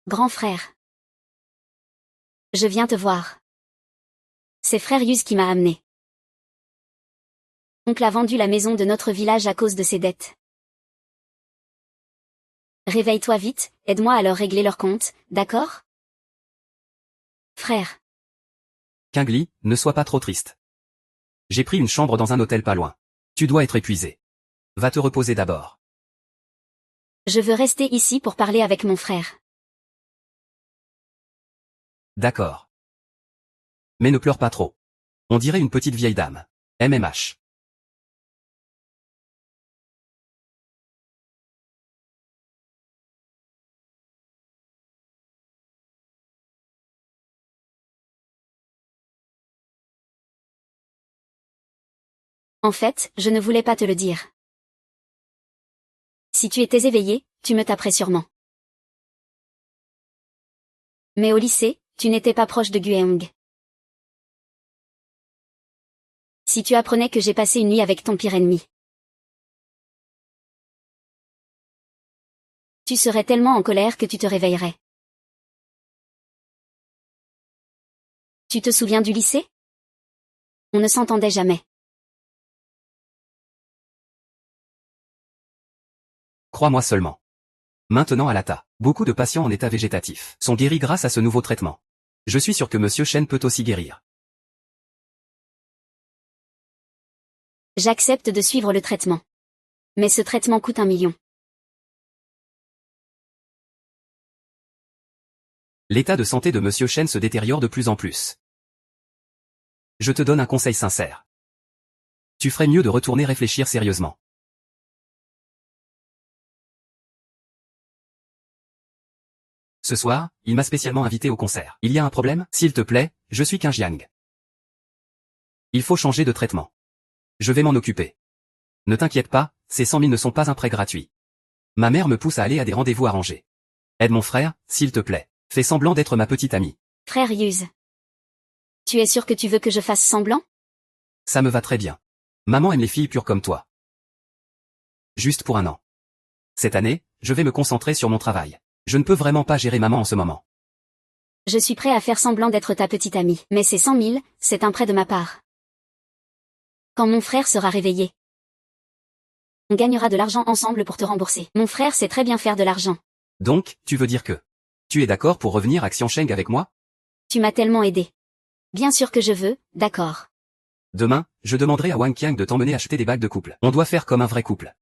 Grand frère. Je viens te voir. C'est frère Yuz qui m'a amené. Oncle a vendu la maison de notre village à cause de ses dettes. Réveille-toi vite, aide-moi à leur régler leurs comptes, d'accord? Frère. Qingli, ne sois pas trop triste. J'ai pris une chambre dans un hôtel pas loin. Tu dois être épuisé. Va te reposer d'abord. Je veux rester ici pour parler avec mon frère. D'accord. Mais ne pleure pas trop. On dirait une petite vieille dame. MMH. En fait, je ne voulais pas te le dire. Si tu étais éveillé, tu me taperais sûrement. Mais au lycée, tu n'étais pas proche de Gu Heng. Si tu apprenais que j'ai passé une nuit avec ton pire ennemi. Tu serais tellement en colère que tu te réveillerais. Tu te souviens du lycée? On ne s'entendait jamais. Crois-moi seulement. Maintenant à l'ATA, beaucoup de patients en état végétatif sont guéris grâce à ce nouveau traitement. Je suis sûr que Monsieur Shen peut aussi guérir. J'accepte de suivre le traitement. Mais ce traitement coûte 1 million. L'état de santé de Monsieur Shen se détériore de plus en plus. Je te donne un conseil sincère. Tu ferais mieux de retourner réfléchir sérieusement. Ce soir, il m'a spécialement invité au concert. Il y a un problème? S'il te plaît, je suis Qin Yang. Il faut changer de traitement. Je vais m'en occuper. Ne t'inquiète pas, ces 100 000 ne sont pas un prêt gratuit. Ma mère me pousse à aller à des rendez-vous arrangés. Aide mon frère, s'il te plaît. Fais semblant d'être ma petite amie. Frère Yuz. Tu es sûr que tu veux que je fasse semblant? Ça me va très bien. Maman aime les filles pures comme toi. Juste pour 1 an. Cette année, je vais me concentrer sur mon travail. Je ne peux vraiment pas gérer maman en ce moment. Je suis prêt à faire semblant d'être ta petite amie, mais ces 100 000, c'est un prêt de ma part. Quand mon frère sera réveillé, on gagnera de l'argent ensemble pour te rembourser. Mon frère sait très bien faire de l'argent. Donc, tu veux dire que tu es d'accord pour revenir à Xiansheng avec moi? Tu m'as tellement aidé. Bien sûr que je veux, d'accord. Demain, je demanderai à Wang Qiang de t'emmener acheter des bagues de couple. On doit faire comme un vrai couple.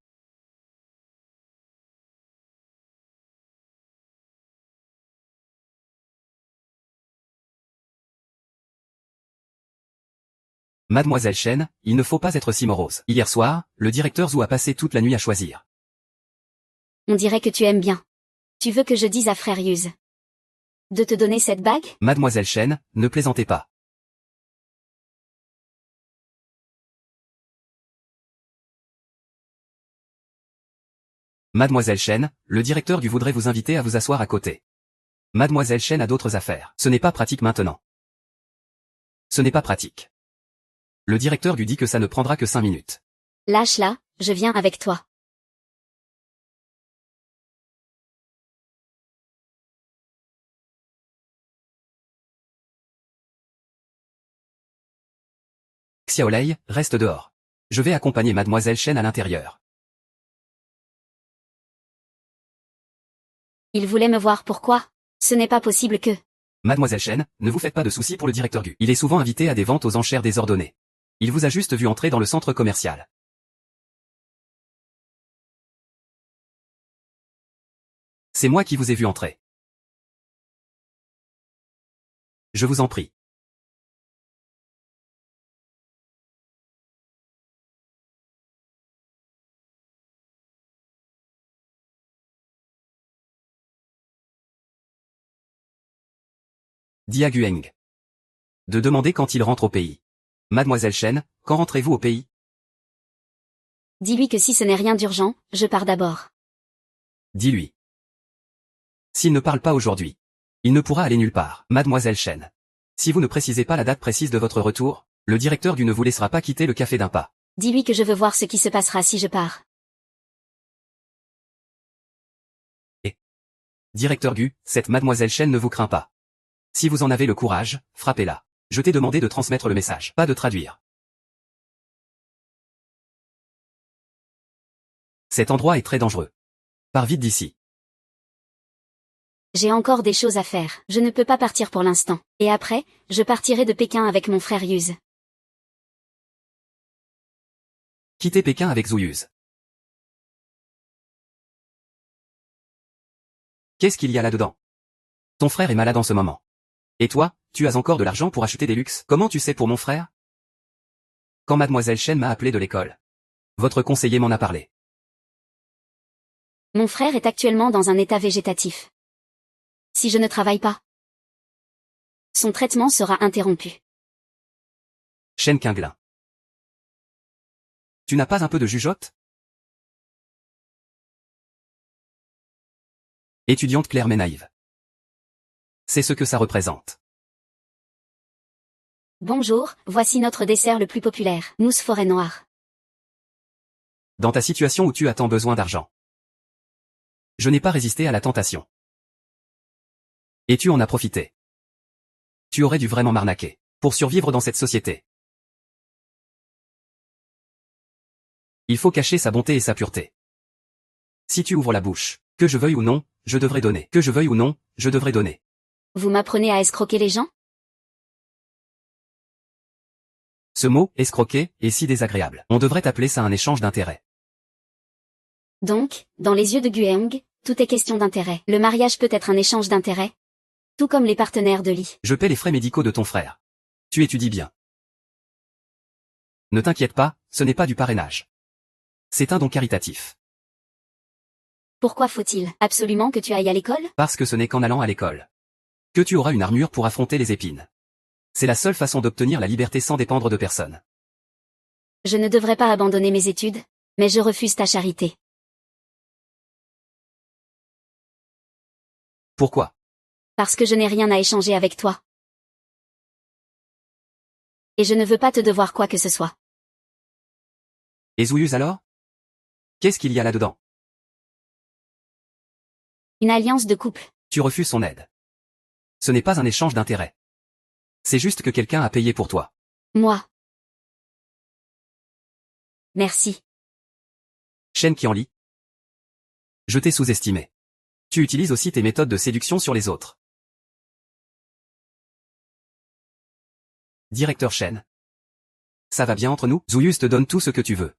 Mademoiselle Chen, il ne faut pas être si morose. Hier soir, le directeur Zhu a passé toute la nuit à choisir. On dirait que tu aimes bien. Tu veux que je dise à frère Yuz de te donner cette bague? Mademoiselle Chen, ne plaisantez pas. Mademoiselle Chen, le directeur du voudrait vous inviter à vous asseoir à côté. Mademoiselle Chen a d'autres affaires. Ce n'est pas pratique maintenant. Ce n'est pas pratique. Le directeur lui dit que ça ne prendra que 5 minutes. Lâche-la, je viens avec toi. Xiaolei, reste dehors. Je vais accompagner Mademoiselle Chen à l'intérieur. Il voulait me voir pourquoi? Ce n'est pas possible que... Mademoiselle Chen, ne vous faites pas de soucis pour le directeur Gu. Il est souvent invité à des ventes aux enchères désordonnées. Il vous a juste vu entrer dans le centre commercial. C'est moi qui vous ai vu entrer. Je vous en prie. Dit à Gueng. De demander quand il rentre au pays. Mademoiselle Chen, quand rentrez-vous au pays? Dis-lui que si ce n'est rien d'urgent, je pars d'abord. Dis-lui. S'il ne parle pas aujourd'hui, il ne pourra aller nulle part. Mademoiselle Chen. Si vous ne précisez pas la date précise de votre retour, le directeur du ne vous laissera pas quitter le café d'un pas. Dis-lui que je veux voir ce qui se passera si je pars. Directeur Gu, cette Mademoiselle Chen ne vous craint pas. Si vous en avez le courage, frappez-la. Je t'ai demandé de transmettre le message, pas de traduire. Cet endroit est très dangereux. Pars vite d'ici. J'ai encore des choses à faire. Je ne peux pas partir pour l'instant. Et après, je partirai de Pékin avec mon frère Yuz. Quittez Pékin avec Zouyuz. Qu'est-ce qu'il y a là-dedans? Ton frère est malade en ce moment. Et toi, tu as encore de l'argent pour acheter des luxes? Comment tu sais pour mon frère? Quand Mademoiselle Chen m'a appelé de l'école. Votre conseiller m'en a parlé. Mon frère est actuellement dans un état végétatif. Si je ne travaille pas, son traitement sera interrompu. Chen Qinglin. Tu n'as pas un peu de jugeote? Étudiante claire mais naïve. C'est ce que ça représente. Bonjour, voici notre dessert le plus populaire, mousse forêt noire. Dans ta situation où tu as tant besoin d'argent. Je n'ai pas résisté à la tentation. Et tu en as profité. Tu aurais dû vraiment m'arnaquer, pour survivre dans cette société. Il faut cacher sa bonté et sa pureté. Si tu ouvres la bouche, que je veuille ou non, je devrais donner. Que je veuille ou non, je devrais donner. Vous m'apprenez à escroquer les gens? Ce mot, escroquer, est si désagréable. On devrait appeler ça un échange d'intérêts. Donc, dans les yeux de Gueng, tout est question d'intérêt. Le mariage peut être un échange d'intérêts? Tout comme les partenaires de lit. Je paie les frais médicaux de ton frère. Tu étudies bien. Ne t'inquiète pas, ce n'est pas du parrainage. C'est un don caritatif. Pourquoi faut-il absolument que tu ailles à l'école? Parce que ce n'est qu'en allant à l'école que tu auras une armure pour affronter les épines. C'est la seule façon d'obtenir la liberté sans dépendre de personne. Je ne devrais pas abandonner mes études, mais je refuse ta charité. Pourquoi? Parce que je n'ai rien à échanger avec toi. Et je ne veux pas te devoir quoi que ce soit. Et Zouyuz alors? Qu'est-ce qu'il y a là-dedans? Une alliance de couple. Tu refuses son aide. Ce n'est pas un échange d'intérêts. C'est juste que quelqu'un a payé pour toi. Moi. Merci. Shen Qianli. Je t'ai sous-estimé. Tu utilises aussi tes méthodes de séduction sur les autres. Directeur Shen. Ça va bien entre nous? Zouyus te donne tout ce que tu veux.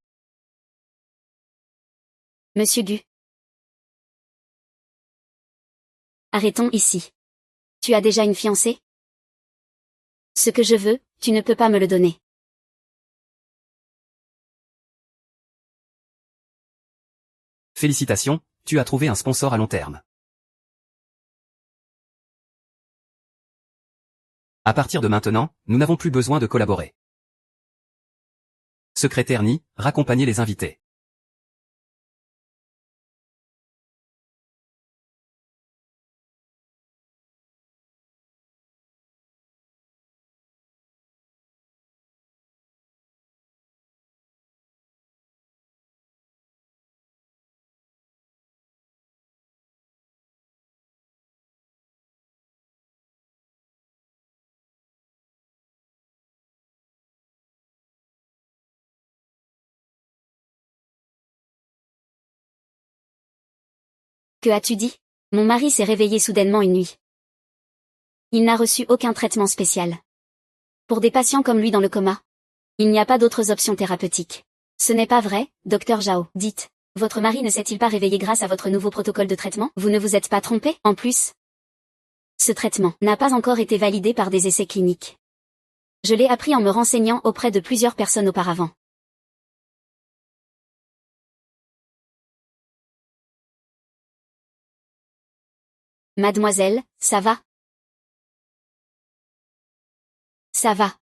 Monsieur Gu. Arrêtons ici. Tu as déjà une fiancée? Ce que je veux, tu ne peux pas me le donner. Félicitations, tu as trouvé un sponsor à long terme. À partir de maintenant, nous n'avons plus besoin de collaborer. Secrétaire Ni, raccompagner les invités. Que as-tu dit? Mon mari s'est réveillé soudainement une nuit. Il n'a reçu aucun traitement spécial. Pour des patients comme lui dans le coma, il n'y a pas d'autres options thérapeutiques. Ce n'est pas vrai, docteur Zhao. Dites, votre mari ne s'est-il pas réveillé grâce à votre nouveau protocole de traitement? Vous ne vous êtes pas trompé? En plus, ce traitement n'a pas encore été validé par des essais cliniques. Je l'ai appris en me renseignant auprès de plusieurs personnes auparavant. Mademoiselle, ça va? Ça va.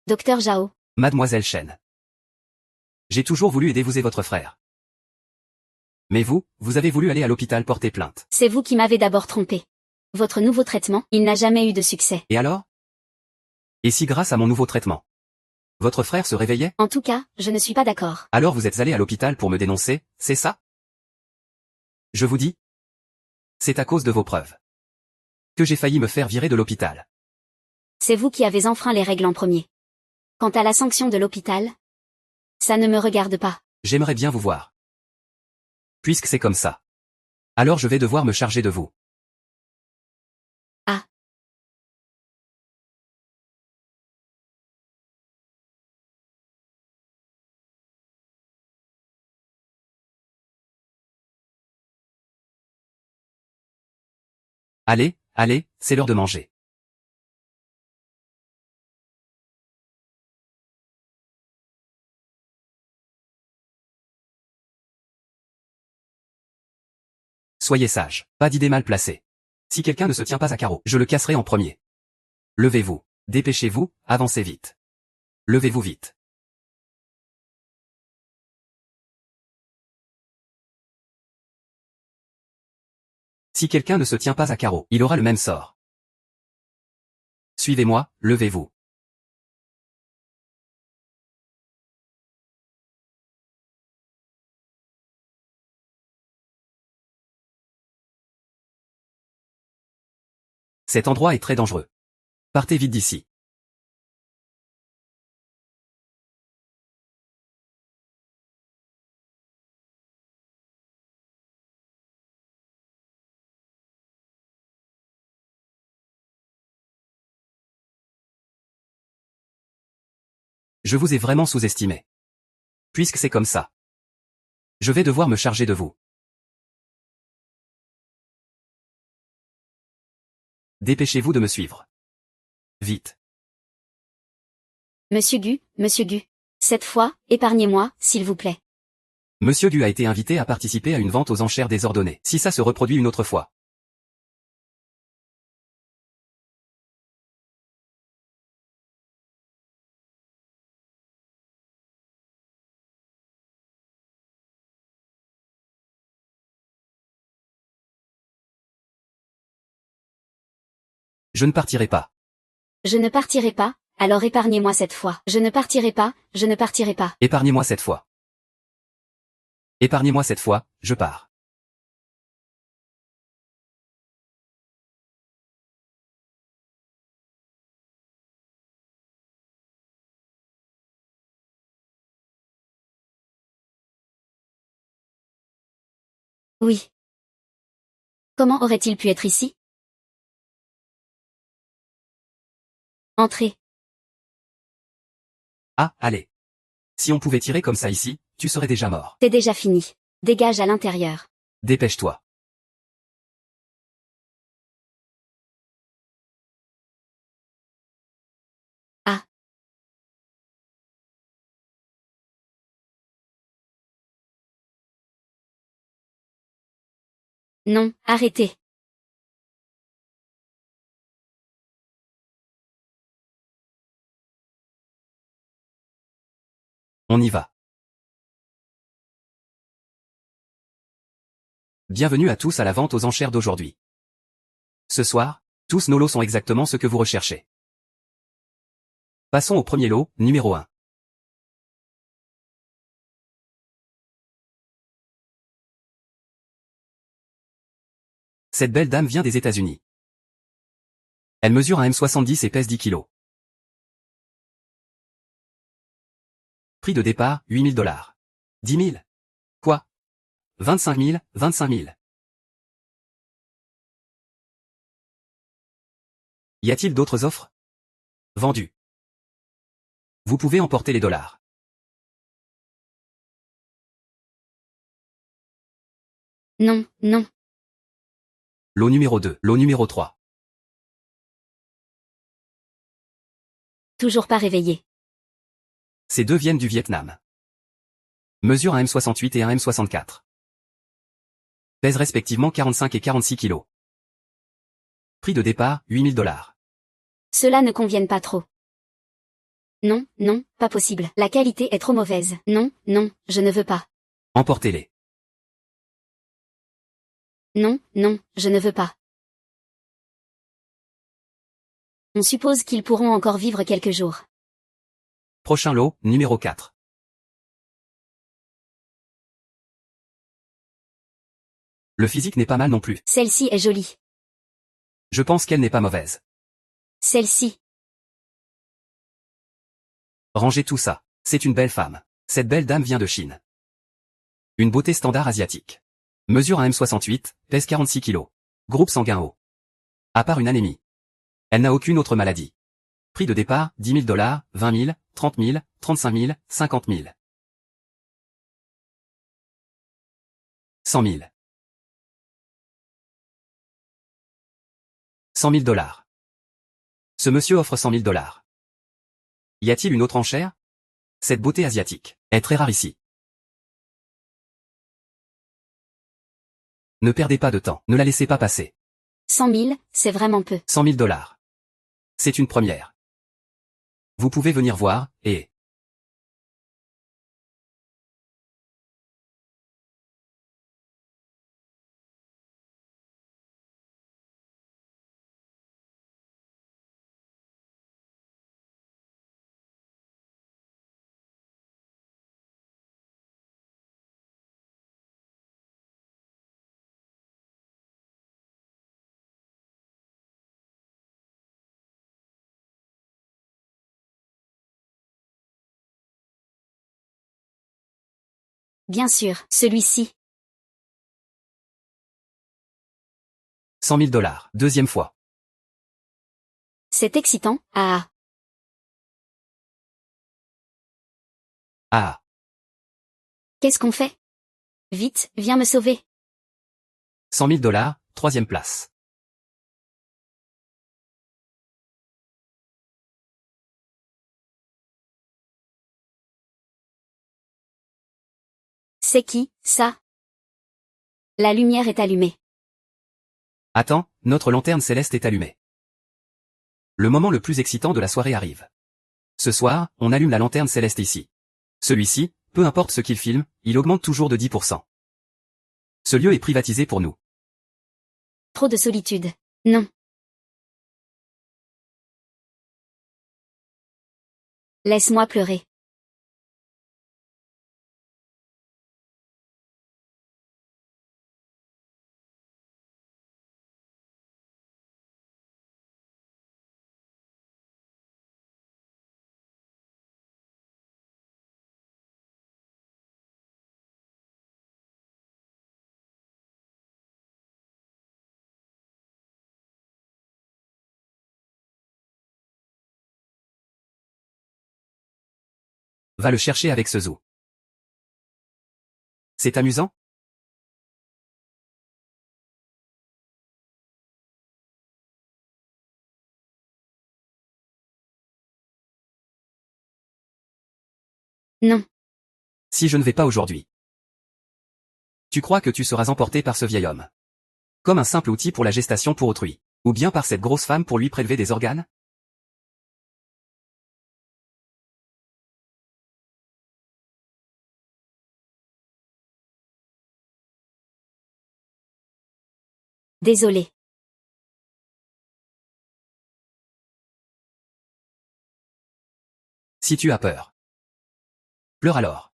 Docteur Zhao. Mademoiselle Shen. J'ai toujours voulu aider vous et votre frère. Mais vous avez voulu aller à l'hôpital porter plainte. C'est vous qui m'avez d'abord trompé. Votre nouveau traitement, il n'a jamais eu de succès. Et alors? Et si grâce à mon nouveau traitement, votre frère se réveillait? En tout cas, je ne suis pas d'accord. Alors vous êtes allé à l'hôpital pour me dénoncer, c'est ça? Je vous dis, c'est à cause de vos preuves que j'ai failli me faire virer de l'hôpital. C'est vous qui avez enfreint les règles en premier. Quant à la sanction de l'hôpital, ça ne me regarde pas. J'aimerais bien vous voir. Puisque c'est comme ça. Alors je vais devoir me charger de vous. Ah. Allez, c'est l'heure de manger. Soyez sage, pas d'idée mal placée. Si quelqu'un ne se tient pas à carreau, je le casserai en premier. Levez-vous, dépêchez-vous, avancez vite. Levez-vous vite. Si quelqu'un ne se tient pas à carreau, il aura le même sort. Suivez-moi, levez-vous. Cet endroit est très dangereux. Partez vite d'ici. Je vous ai vraiment sous-estimé. Puisque c'est comme ça. Je vais devoir me charger de vous. Dépêchez-vous de me suivre. Vite. Monsieur Gu. Cette fois, épargnez-moi, s'il vous plaît. Monsieur Gu a été invité à participer à une vente aux enchères désordonnées. Si ça se reproduit une autre fois. Je ne partirai pas. Je ne partirai pas, alors épargnez-moi cette fois. Je ne partirai pas, je ne partirai pas. Épargnez-moi cette fois. Épargnez-moi cette fois, je pars. Oui. Comment aurait-il pu être ici? Entrez. Ah, allez. Si on pouvait tirer comme ça ici, tu serais déjà mort. C'est déjà fini. Dégage à l'intérieur. Dépêche-toi. Ah. Non, arrêtez. On y va. Bienvenue à tous à la vente aux enchères d'aujourd'hui. Ce soir, tous nos lots sont exactement ce que vous recherchez. Passons au premier lot, numéro 1. Cette belle dame vient des États-Unis. Elle mesure un M70 et pèse 10 kilos. Prix de départ, 8 000 $. 10 000. Quoi? 25 000, 25 000. Y a-t-il d'autres offres? Vendu. Vous pouvez emporter les dollars. Non, non. Lot numéro 2, lot numéro 3. Toujours pas réveillé. Ces deux viennent du Vietnam. Mesure un M68 et un M64. Pèsent respectivement 45 et 46 kilos. Prix de départ, 8 000 $. Cela ne convienne pas trop. Non, non, pas possible. La qualité est trop mauvaise. Non, non, je ne veux pas. Emportez-les. Non, non, je ne veux pas. On suppose qu'ils pourront encore vivre quelques jours. Prochain lot, numéro 4. Le physique n'est pas mal non plus. Celle-ci est jolie. Je pense qu'elle n'est pas mauvaise. Celle-ci. Rangez tout ça. C'est une belle femme. Cette belle dame vient de Chine. Une beauté standard asiatique. Mesure un M68, pèse 46 kilos. Groupe sanguin O. À part une anémie. Elle n'a aucune autre maladie. Prix de départ, 10 000 $, 20 000, 30 000, 35 000, 50 000. 100 000. 100 000 $. Ce monsieur offre 100 000 $. Y a-t-il une autre enchère? Cette beauté asiatique est très rare ici. Ne perdez pas de temps, ne la laissez pas passer. 100 000, c'est vraiment peu. 100 000 $. C'est une première. Vous pouvez venir voir, et... Bien sûr, celui-ci. 100 000 $. Deuxième fois. C'est excitant. Ah. Ah. Qu'est-ce qu'on fait? Vite, viens me sauver. 100 000 $, troisième place. C'est qui, ça? La lumière est allumée. Attends, notre lanterne céleste est allumée. Le moment le plus excitant de la soirée arrive. Ce soir, on allume la lanterne céleste ici. Celui-ci, peu importe ce qu'il filme, il augmente toujours de 10%. Ce lieu est privatisé pour nous. Trop de solitude. Non. Laisse-moi pleurer. Va le chercher avec ce zoo. C'est amusant? Non. Si je ne vais pas aujourd'hui. Tu crois que tu seras emporté par ce vieil homme? Comme un simple outil pour la gestation pour autrui. Ou bien par cette grosse femme pour lui prélever des organes? Désolé. Si tu as peur. Pleure alors.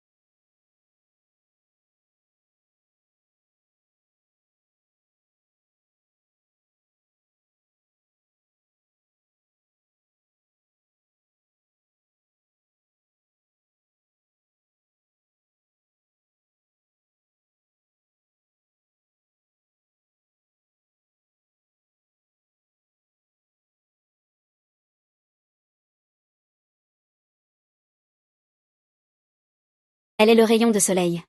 Elle est le rayon de soleil.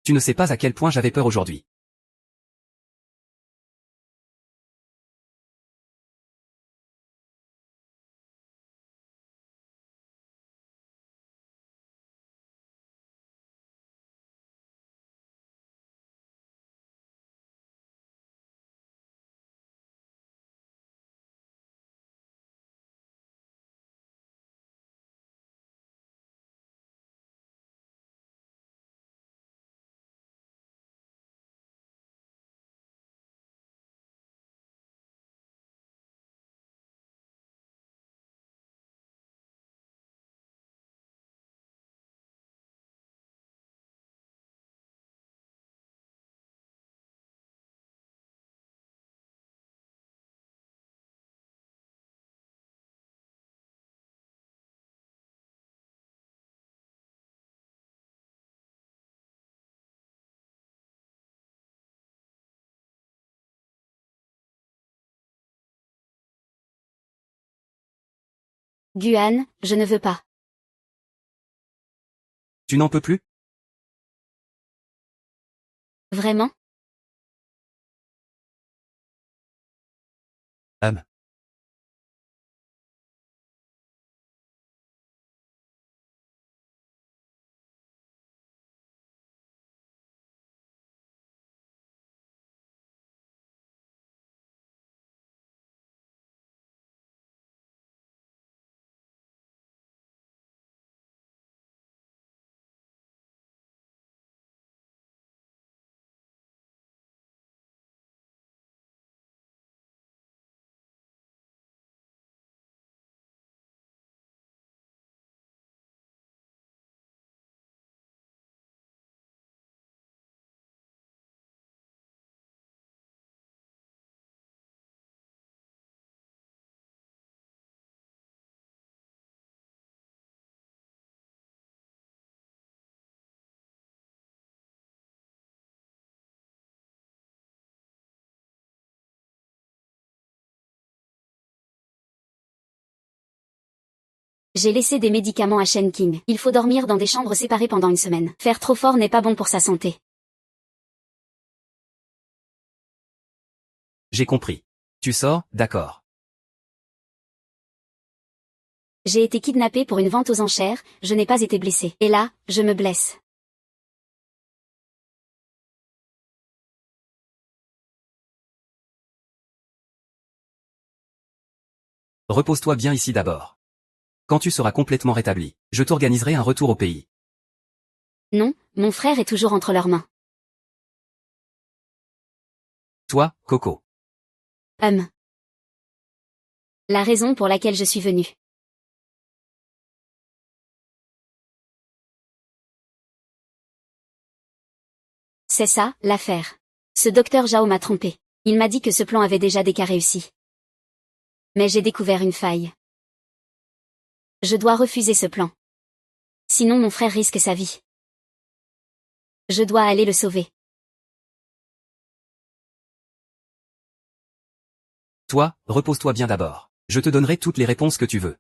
Tu ne sais pas à quel point j'avais peur aujourd'hui. Guan, je ne veux pas. Tu n'en peux plus? Vraiment? Hum. J'ai laissé des médicaments à Shen King. Il faut dormir dans des chambres séparées pendant une semaine. Faire trop fort n'est pas bon pour sa santé. J'ai compris. Tu sors, d'accord. J'ai été kidnappée pour une vente aux enchères, je n'ai pas été blessée. Et là, je me blesse. Repose-toi bien ici d'abord. Quand tu seras complètement rétabli, je t'organiserai un retour au pays. Non, mon frère est toujours entre leurs mains. Toi, Coco. La raison pour laquelle je suis venue. C'est ça, l'affaire. Ce docteur Zhao m'a trompé. Il m'a dit que ce plan avait déjà des cas réussis. Mais j'ai découvert une faille. Je dois refuser ce plan. Sinon mon frère risque sa vie. Je dois aller le sauver. Toi, repose-toi bien d'abord. Je te donnerai toutes les réponses que tu veux.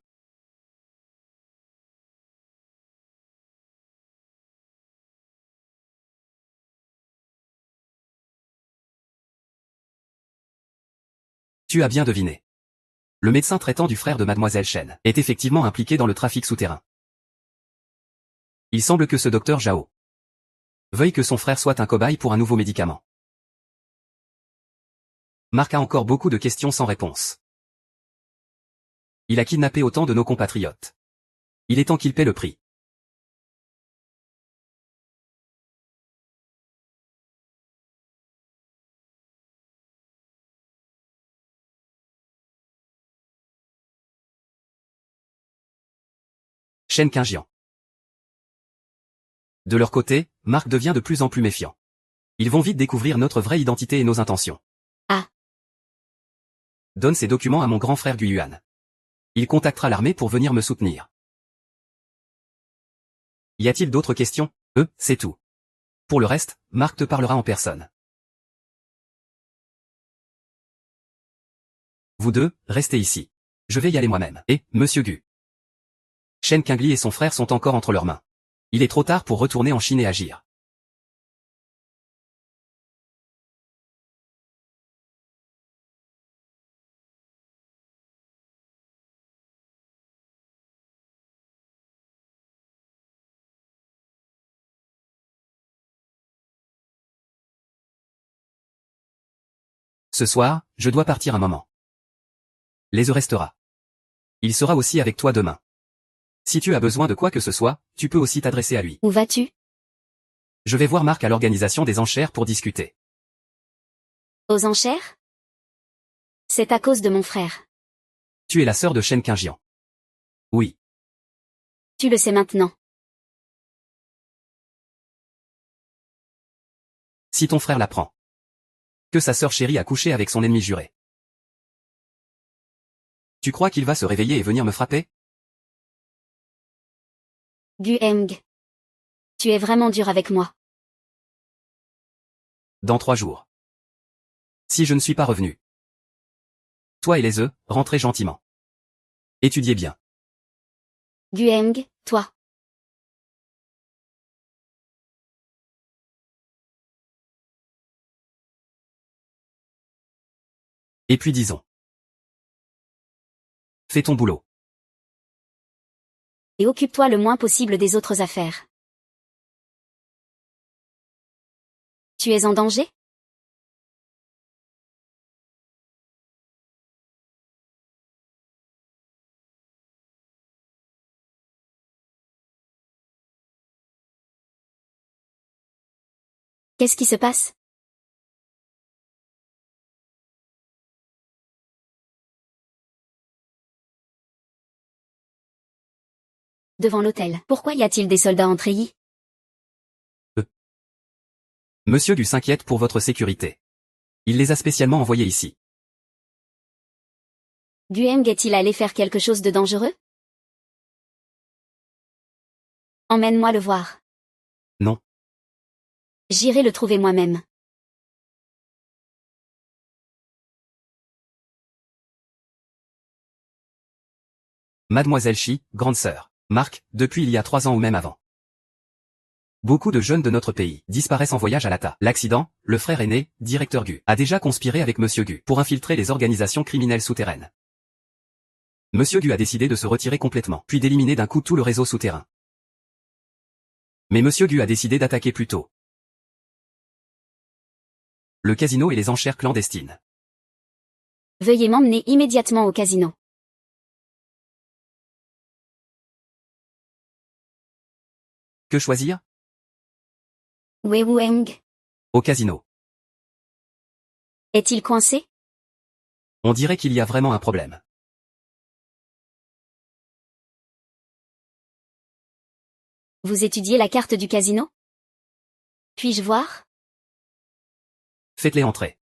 Tu as bien deviné. Le médecin traitant du frère de Mademoiselle Chen est effectivement impliqué dans le trafic souterrain. Il semble que ce docteur Zhao veuille que son frère soit un cobaye pour un nouveau médicament. Marc a encore beaucoup de questions sans réponse. Il a kidnappé autant de nos compatriotes. Il est temps qu'il paie le prix. Shen Qingjian. De leur côté, Marc devient de plus en plus méfiant. Ils vont vite découvrir notre vraie identité et nos intentions. Ah. Donne ces documents à mon grand frère Guyuan. Il contactera l'armée pour venir me soutenir. Y a-t-il d'autres questions? C'est tout. Pour le reste, Marc te parlera en personne. Vous deux, restez ici. Je vais y aller moi-même. Et, Monsieur Gu. Shen Qingli et son frère sont encore entre leurs mains. Il est trop tard pour retourner en Chine et agir. Ce soir, je dois partir un moment. Les restera. Il sera aussi avec toi demain. Si tu as besoin de quoi que ce soit, tu peux aussi t'adresser à lui. Où vas-tu? Je vais voir Marc à l'organisation des enchères pour discuter. Aux enchères? C'est à cause de mon frère. Tu es la sœur de Shen Qingjian. Oui. Tu le sais maintenant. Si ton frère l'apprend. Que sa sœur chérie a couché avec son ennemi juré. Tu crois qu'il va se réveiller et venir me frapper? Gu Heng. Tu es vraiment dur avec moi. Dans 3 jours. Si je ne suis pas revenu. Toi et les œufs, rentrez gentiment. Étudiez bien. Gu Heng, toi. Et puis disons. Fais ton boulot. Et occupe-toi le moins possible des autres affaires. Tu es en danger? Qu'est-ce qui se passe? Devant l'hôtel. Pourquoi y a-t-il des soldats en treillis? Monsieur Gu s'inquiète pour votre sécurité. Il les a spécialement envoyés ici. Gu Heng est-il allé faire quelque chose de dangereux? Emmène-moi le voir. Non. J'irai le trouver moi-même. Mademoiselle Shi, grande sœur. Marc, depuis il y a 3 ans ou même avant. Beaucoup de jeunes de notre pays disparaissent en voyage à l'ATA. L'accident, le frère aîné, directeur Gu, a déjà conspiré avec Monsieur Gu pour infiltrer les organisations criminelles souterraines. Monsieur Gu a décidé de se retirer complètement, puis d'éliminer d'un coup tout le réseau souterrain. Mais Monsieur Gu a décidé d'attaquer plus tôt le casino et les enchères clandestines. Veuillez m'emmener immédiatement au casino. Que choisir? Wei Wu Heng. Au casino. Est-il coincé? On dirait qu'il y a vraiment un problème. Vous étudiez la carte du casino? Puis-je voir? Faites-les entrer.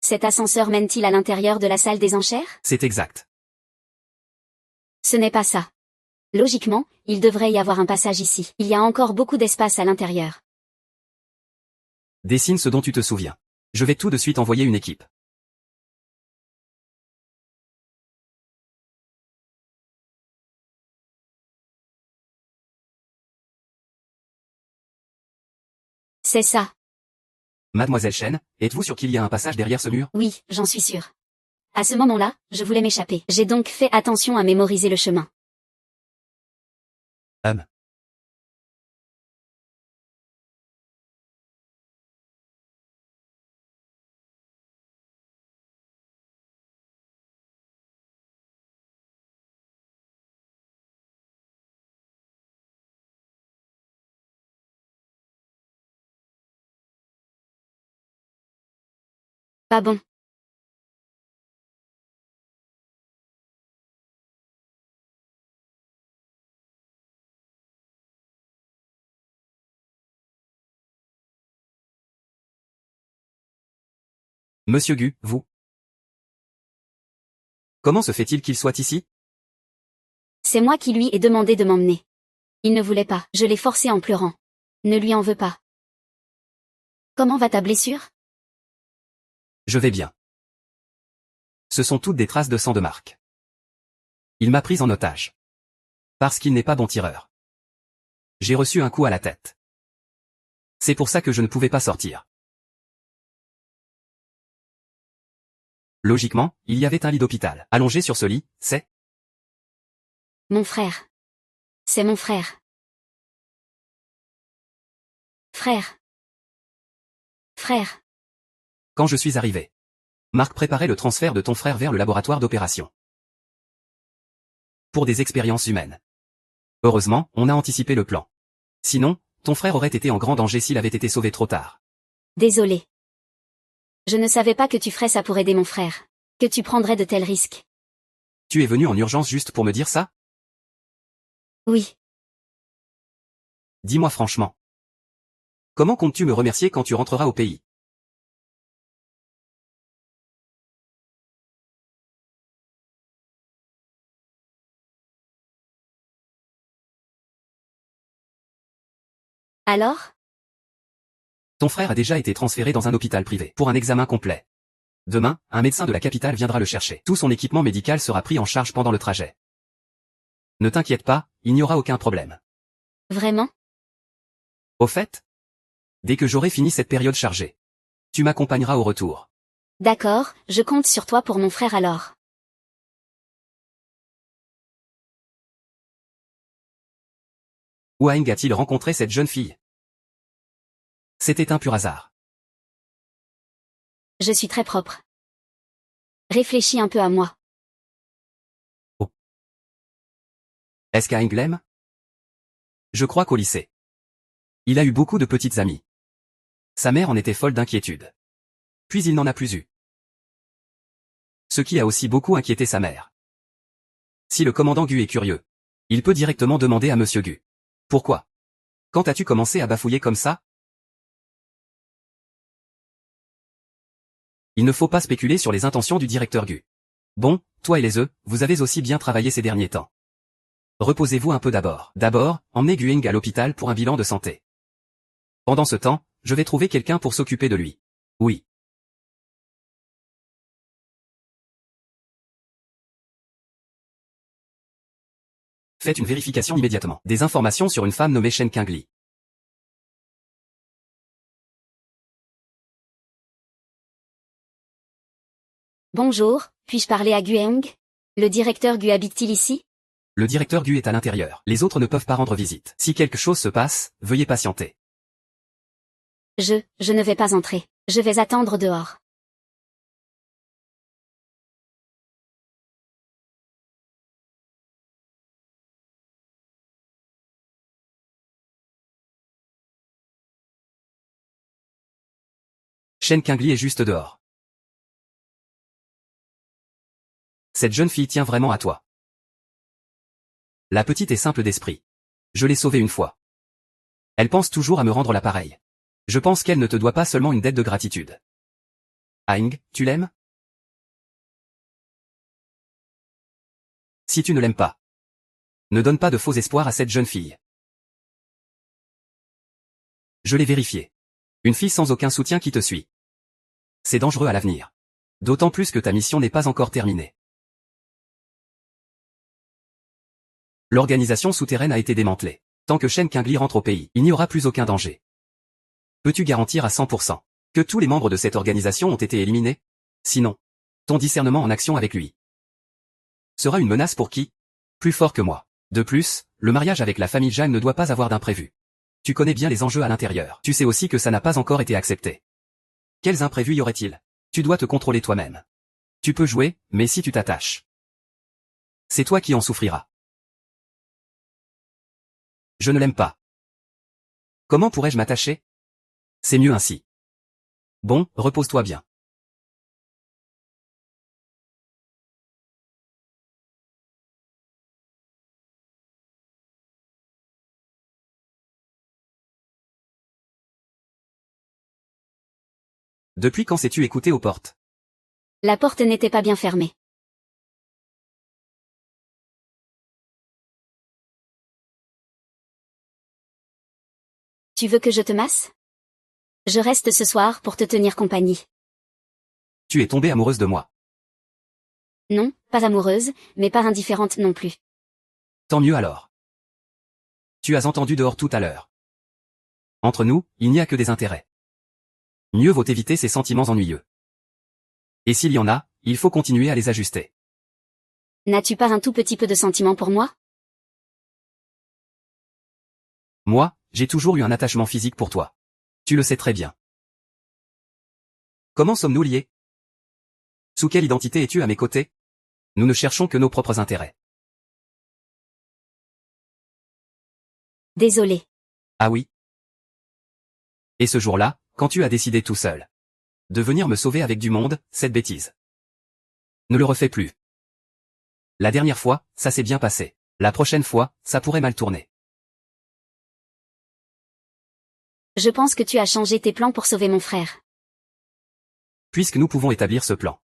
Cet ascenseur mène-t-il à l'intérieur de la salle des enchères? C'est exact. Ce n'est pas ça. Logiquement, il devrait y avoir un passage ici. Il y a encore beaucoup d'espace à l'intérieur. Dessine ce dont tu te souviens. Je vais tout de suite envoyer une équipe. C'est ça. Mademoiselle Chen, êtes-vous sûre qu'il y a un passage derrière ce mur? Oui, j'en suis sûre. À ce moment-là, je voulais m'échapper. J'ai donc fait attention à mémoriser le chemin. Pas bon. Monsieur Gu, vous? Comment se fait-il qu'il soit ici? C'est moi qui lui ai demandé de m'emmener. Il ne voulait pas. Je l'ai forcé en pleurant. Ne lui en veux pas. Comment va ta blessure? Je vais bien. Ce sont toutes des traces de sang de Marc. Il m'a pris en otage. Parce qu'il n'est pas bon tireur. J'ai reçu un coup à la tête. C'est pour ça que je ne pouvais pas sortir. Logiquement, il y avait un lit d'hôpital. Allongé sur ce lit, c'est... Mon frère. C'est mon frère. Frère. Frère. Quand je suis arrivé. Marc préparait le transfert de ton frère vers le laboratoire d'opération. Pour des expériences humaines. Heureusement, on a anticipé le plan. Sinon, ton frère aurait été en grand danger s'il avait été sauvé trop tard. Désolé. Je ne savais pas que tu ferais ça pour aider mon frère. Que tu prendrais de tels risques. Tu es venu en urgence juste pour me dire ça? Oui. Dis-moi franchement. Comment comptes-tu me remercier quand tu rentreras au pays? Alors? Ton frère a déjà été transféré dans un hôpital privé pour un examen complet. Demain, un médecin de la capitale viendra le chercher. Tout son équipement médical sera pris en charge pendant le trajet. Ne t'inquiète pas, il n'y aura aucun problème. Vraiment? Au fait, dès que j'aurai fini cette période chargée, tu m'accompagneras au retour. D'accord, je compte sur toi pour mon frère alors. Où a-t-il rencontré cette jeune fille? C'était un pur hasard. Je suis très propre. Réfléchis un peu à moi. Oh. Est-ce qu'Aing l'aime? Je crois qu'au lycée. Il a eu beaucoup de petites amies. Sa mère en était folle d'inquiétude. Puis il n'en a plus eu. Ce qui a aussi beaucoup inquiété sa mère. Si le commandant Gu est curieux, il peut directement demander à Monsieur Gu. Pourquoi? Quand as-tu commencé à bafouiller comme ça? Il ne faut pas spéculer sur les intentions du directeur Gu. Bon, toi et les œufs, vous avez aussi bien travaillé ces derniers temps. Reposez-vous un peu d'abord. D'abord, emmenez Guing à l'hôpital pour un bilan de santé. Pendant ce temps, je vais trouver quelqu'un pour s'occuper de lui. Oui. Faites une vérification immédiatement. Des informations sur une femme nommée Shen Qingli. Bonjour, puis-je parler à Gueng? Le directeur Gu habite-t-il ici? Le directeur Gu est à l'intérieur. Les autres ne peuvent pas rendre visite. Si quelque chose se passe, veuillez patienter. Je ne vais pas entrer. Je vais attendre dehors. Shen Qingli est juste dehors. Cette jeune fille tient vraiment à toi. La petite est simple d'esprit. Je l'ai sauvée une fois. Elle pense toujours à me rendre l'appareil. Je pense qu'elle ne te doit pas seulement une dette de gratitude. Aing, tu l'aimes? Si tu ne l'aimes pas, ne donne pas de faux espoirs à cette jeune fille. Je l'ai vérifié. Une fille sans aucun soutien qui te suit. C'est dangereux à l'avenir. D'autant plus que ta mission n'est pas encore terminée. L'organisation souterraine a été démantelée. Tant que Shen Qingli rentre au pays, il n'y aura plus aucun danger. Peux-tu garantir à 100% que tous les membres de cette organisation ont été éliminés? Sinon, ton discernement en action avec lui sera une menace pour qui? Plus fort que moi. De plus, le mariage avec la famille Zhang ne doit pas avoir d'imprévu. Tu connais bien les enjeux à l'intérieur. Tu sais aussi que ça n'a pas encore été accepté. Quels imprévus y aurait-il? Tu dois te contrôler toi-même. Tu peux jouer, mais si tu t'attaches, c'est toi qui en souffriras. Je ne l'aime pas. Comment pourrais-je m'attacher? C'est mieux ainsi. Bon, repose-toi bien. Depuis quand sais-tu écouter aux portes? La porte n'était pas bien fermée. Tu veux que je te masse? Je reste ce soir pour te tenir compagnie. Tu es tombée amoureuse de moi. Non, pas amoureuse, mais pas indifférente non plus. Tant mieux alors. Tu as entendu dehors tout à l'heure. Entre nous, il n'y a que des intérêts. Mieux vaut éviter ces sentiments ennuyeux. Et s'il y en a, il faut continuer à les ajuster. N'as-tu pas un tout petit peu de sentiment pour moi? Moi, j'ai toujours eu un attachement physique pour toi. Tu le sais très bien. Comment sommes-nous liés? Sous quelle identité es-tu à mes côtés? Nous ne cherchons que nos propres intérêts. Désolé. Ah oui? Et ce jour-là, quand tu as décidé tout seul de venir me sauver avec du monde, cette bêtise. Ne le refais plus. La dernière fois, ça s'est bien passé. La prochaine fois, ça pourrait mal tourner. Je pense que tu as changé tes plans pour sauver mon frère. Puisque nous pouvons établir ce plan.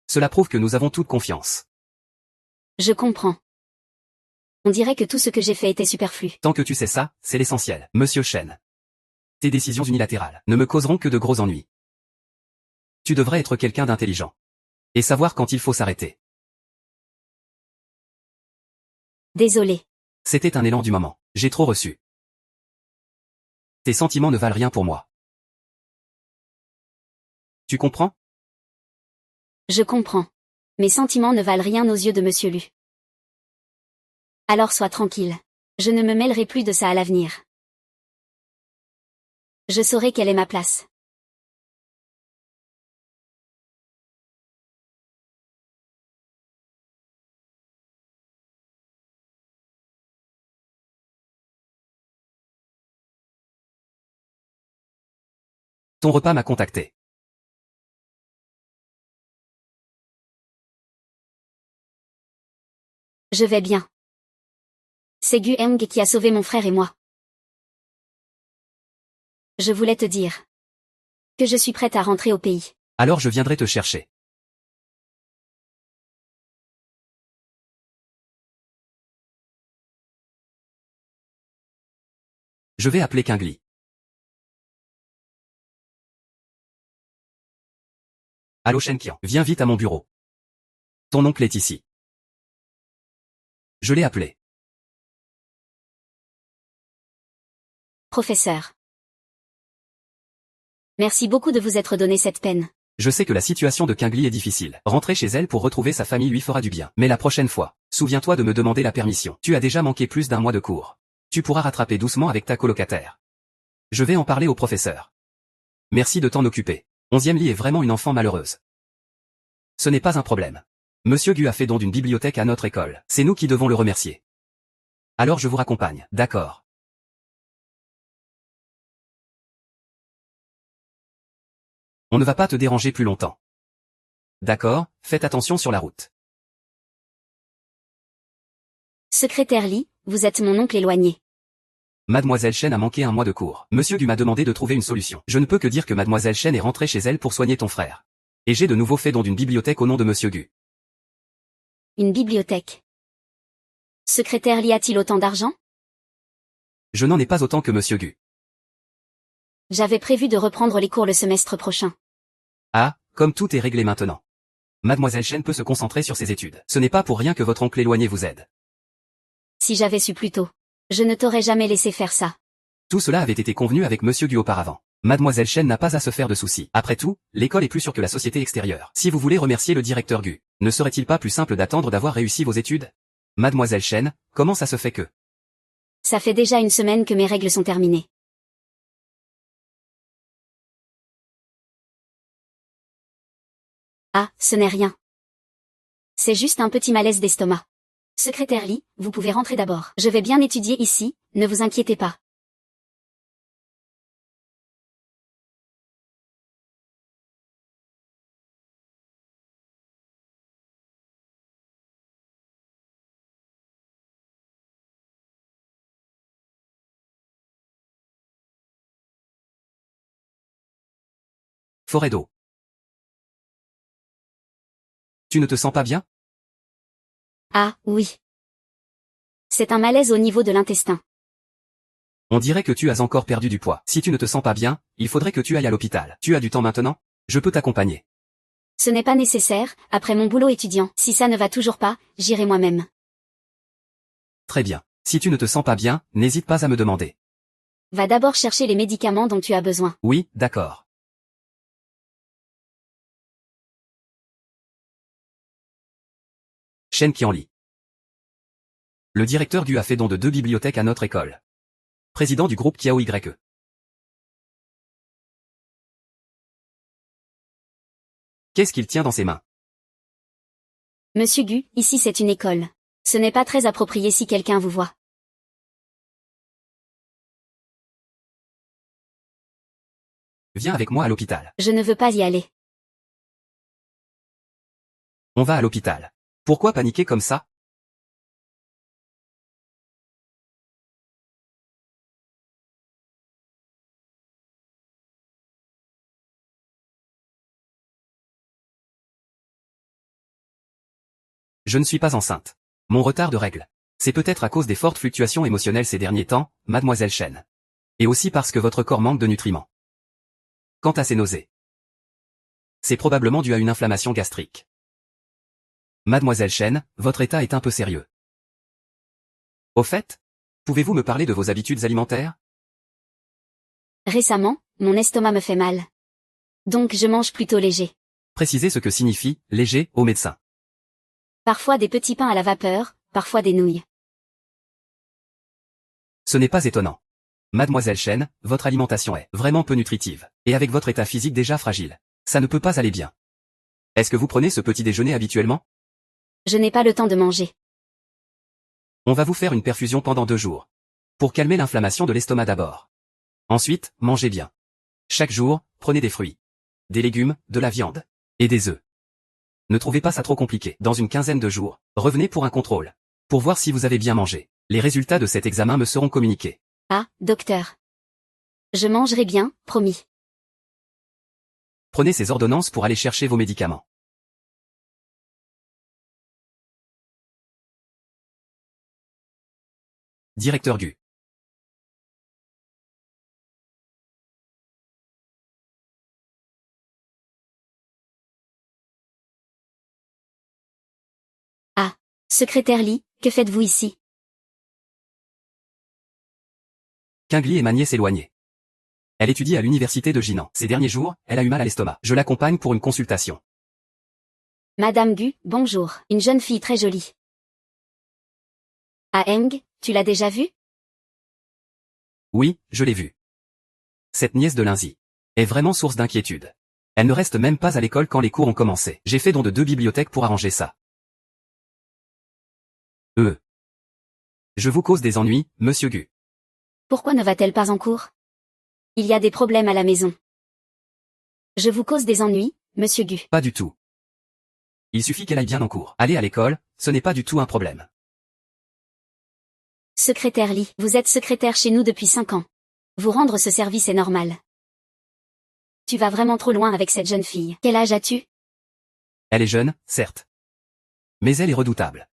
Cela prouve que nous avons toute confiance. Je comprends. On dirait que tout ce que j'ai fait était superflu. Tant que tu sais ça, c'est l'essentiel. Monsieur Shen. Tes décisions unilatérales ne me causeront que de gros ennuis. Tu devrais être quelqu'un d'intelligent. Et savoir quand il faut s'arrêter. Désolé. C'était un élan du moment. J'ai trop reçu. Tes sentiments ne valent rien pour moi. Tu comprends? Je comprends. Mes sentiments ne valent rien aux yeux de Monsieur Lu. Alors sois tranquille. Je ne me mêlerai plus de ça à l'avenir. Je saurai quelle est ma place. Ton repas m'a contacté. Je vais bien. C'est Gu Heng qui a sauvé mon frère et moi. Je voulais te dire que je suis prête à rentrer au pays. Alors je viendrai te chercher. Je vais appeler Qingli. Allô Shenqian, viens vite à mon bureau. Ton oncle est ici. Je l'ai appelé. Professeur. Merci beaucoup de vous être donné cette peine. Je sais que la situation de Qingli est difficile. Rentrer chez elle pour retrouver sa famille lui fera du bien. Mais la prochaine fois, souviens-toi de me demander la permission. Tu as déjà manqué plus d'1 mois de cours. Tu pourras rattraper doucement avec ta colocataire. Je vais en parler au professeur. Merci de t'en occuper. 11e lit est vraiment une enfant malheureuse. Ce n'est pas un problème. Monsieur Gu a fait don d'une bibliothèque à notre école. C'est nous qui devons le remercier. Alors je vous raccompagne. D'accord. On ne va pas te déranger plus longtemps. D'accord, faites attention sur la route. Secrétaire Lee, vous êtes mon oncle éloigné. Mademoiselle Chen a manqué un mois de cours. Monsieur Gu m'a demandé de trouver une solution. Je ne peux que dire que Mademoiselle Chen est rentrée chez elle pour soigner ton frère. Et j'ai de nouveau fait don d'une bibliothèque au nom de Monsieur Gu. Une bibliothèque. Secrétaire Lee a-t-il autant d'argent? Je n'en ai pas autant que Monsieur Gu. J'avais prévu de reprendre les cours le semestre prochain. Ah, comme tout est réglé maintenant. Mademoiselle Chen peut se concentrer sur ses études. Ce n'est pas pour rien que votre oncle éloigné vous aide. Si j'avais su plus tôt, je ne t'aurais jamais laissé faire ça. Tout cela avait été convenu avec Monsieur Gu auparavant. Mademoiselle Chen n'a pas à se faire de soucis. Après tout, l'école est plus sûre que la société extérieure. Si vous voulez remercier le directeur Gu, ne serait-il pas plus simple d'attendre d'avoir réussi vos études? Mademoiselle Chen, comment ça se fait que... Ça fait déjà une semaine que mes règles sont terminées. Ah, ce n'est rien. C'est juste un petit malaise d'estomac. Secrétaire Lee, vous pouvez rentrer d'abord. Je vais bien étudier ici, ne vous inquiétez pas. Forêt d'eau. Tu ne te sens pas bien? Ah, oui. C'est un malaise au niveau de l'intestin. On dirait que tu as encore perdu du poids. Si tu ne te sens pas bien, il faudrait que tu ailles à l'hôpital. Tu as du temps maintenant? Je peux t'accompagner. Ce n'est pas nécessaire, après mon boulot étudiant. Si ça ne va toujours pas, j'irai moi-même. Très bien. Si tu ne te sens pas bien, n'hésite pas à me demander. Va d'abord chercher les médicaments dont tu as besoin. Oui, d'accord. Shen Qianli. Le directeur Gu a fait don de 2 bibliothèques à notre école. Président du groupe Kiao YE. Qu'est-ce qu'il tient dans ses mains? Monsieur Gu, ici c'est une école. Ce n'est pas très approprié si quelqu'un vous voit. Viens avec moi à l'hôpital. Je ne veux pas y aller. On va à l'hôpital. Pourquoi paniquer comme ça? Je ne suis pas enceinte. Mon retard de règles. C'est peut-être à cause des fortes fluctuations émotionnelles ces derniers temps, Mademoiselle Chen. Et aussi parce que votre corps manque de nutriments. Quant à ces nausées, c'est probablement dû à une inflammation gastrique. Mademoiselle Chen, votre état est un peu sérieux. Au fait, pouvez-vous me parler de vos habitudes alimentaires? Récemment, mon estomac me fait mal. Donc je mange plutôt léger. Précisez ce que signifie « léger » au médecin. Parfois des petits pains à la vapeur, parfois des nouilles. Ce n'est pas étonnant. Mademoiselle Chen, votre alimentation est vraiment peu nutritive. Et avec votre état physique déjà fragile, ça ne peut pas aller bien. Est-ce que vous prenez ce petit déjeuner habituellement? Je n'ai pas le temps de manger. On va vous faire une perfusion pendant 2 jours. Pour calmer l'inflammation de l'estomac d'abord. Ensuite, mangez bien. Chaque jour, prenez des fruits, des légumes, de la viande et des œufs. Ne trouvez pas ça trop compliqué. Dans une quinzaine de jours, revenez pour un contrôle. Pour voir si vous avez bien mangé. Les résultats de cet examen me seront communiqués. Ah, docteur. Je mangerai bien, promis. Prenez ces ordonnances pour aller chercher vos médicaments. Directeur Gu. Ah, secrétaire Lee, que faites-vous ici? Qingli et ma nièce éloignée. Elle étudie à l'université de Jinan. Ces derniers jours, elle a eu mal à l'estomac. Je l'accompagne pour une consultation. Madame Gu, bonjour. Une jeune fille très jolie. Ah Eng, tu l'as déjà vue? Oui, je l'ai vue. Cette nièce de Linzi est vraiment source d'inquiétude. Elle ne reste même pas à l'école quand les cours ont commencé. J'ai fait don de 2 bibliothèques pour arranger ça. Je vous cause des ennuis, monsieur Gu. Pourquoi ne va-t-elle pas en cours? Il y a des problèmes à la maison. Je vous cause des ennuis, monsieur Gu. Pas du tout. Il suffit qu'elle aille bien en cours. Aller à l'école, ce n'est pas du tout un problème. Secrétaire Lee, vous êtes secrétaire chez nous depuis 5 ans. Vous rendre ce service est normal. Tu vas vraiment trop loin avec cette jeune fille. Quel âge as-tu? Elle est jeune, certes. Mais elle est redoutable.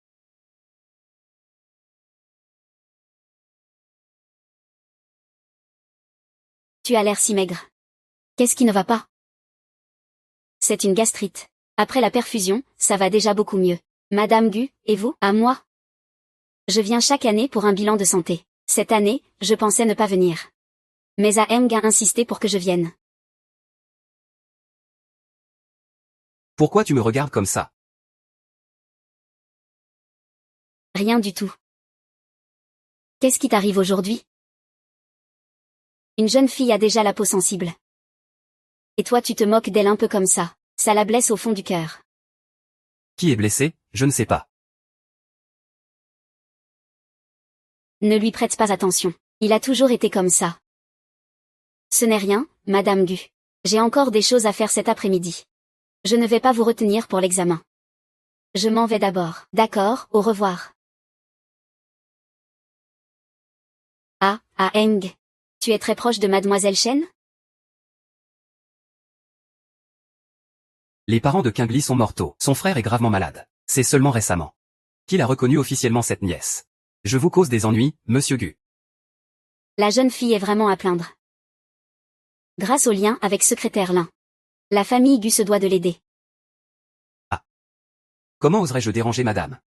Tu as l'air si maigre. Qu'est-ce qui ne va pas? C'est une gastrite. Après la perfusion, ça va déjà beaucoup mieux. Madame Gu, et vous? À moi? Je viens chaque année pour un bilan de santé. Cette année, je pensais ne pas venir. Mais Eng a insisté pour que je vienne. Pourquoi tu me regardes comme ça? Rien du tout. Qu'est-ce qui t'arrive aujourd'hui? Une jeune fille a déjà la peau sensible. Et toi tu te moques d'elle un peu comme ça. Ça la blesse au fond du cœur. Qui est blessé, je ne sais pas. Ne lui prête pas attention. Il a toujours été comme ça. Ce n'est rien, Madame Gu. J'ai encore des choses à faire cet après-midi. Je ne vais pas vous retenir pour l'examen. Je m'en vais d'abord. D'accord, au revoir. Ah, Eng. Tu es très proche de Mademoiselle Chen? Les parents de Qingli sont mortaux. Son frère est gravement malade. C'est seulement récemment qu'il a reconnu officiellement cette nièce. Je vous cause des ennuis, monsieur Gu. La jeune fille est vraiment à plaindre. Grâce au lien avec secrétaire Lin. La famille Gu se doit de l'aider. Ah. Comment oserais-je déranger madame?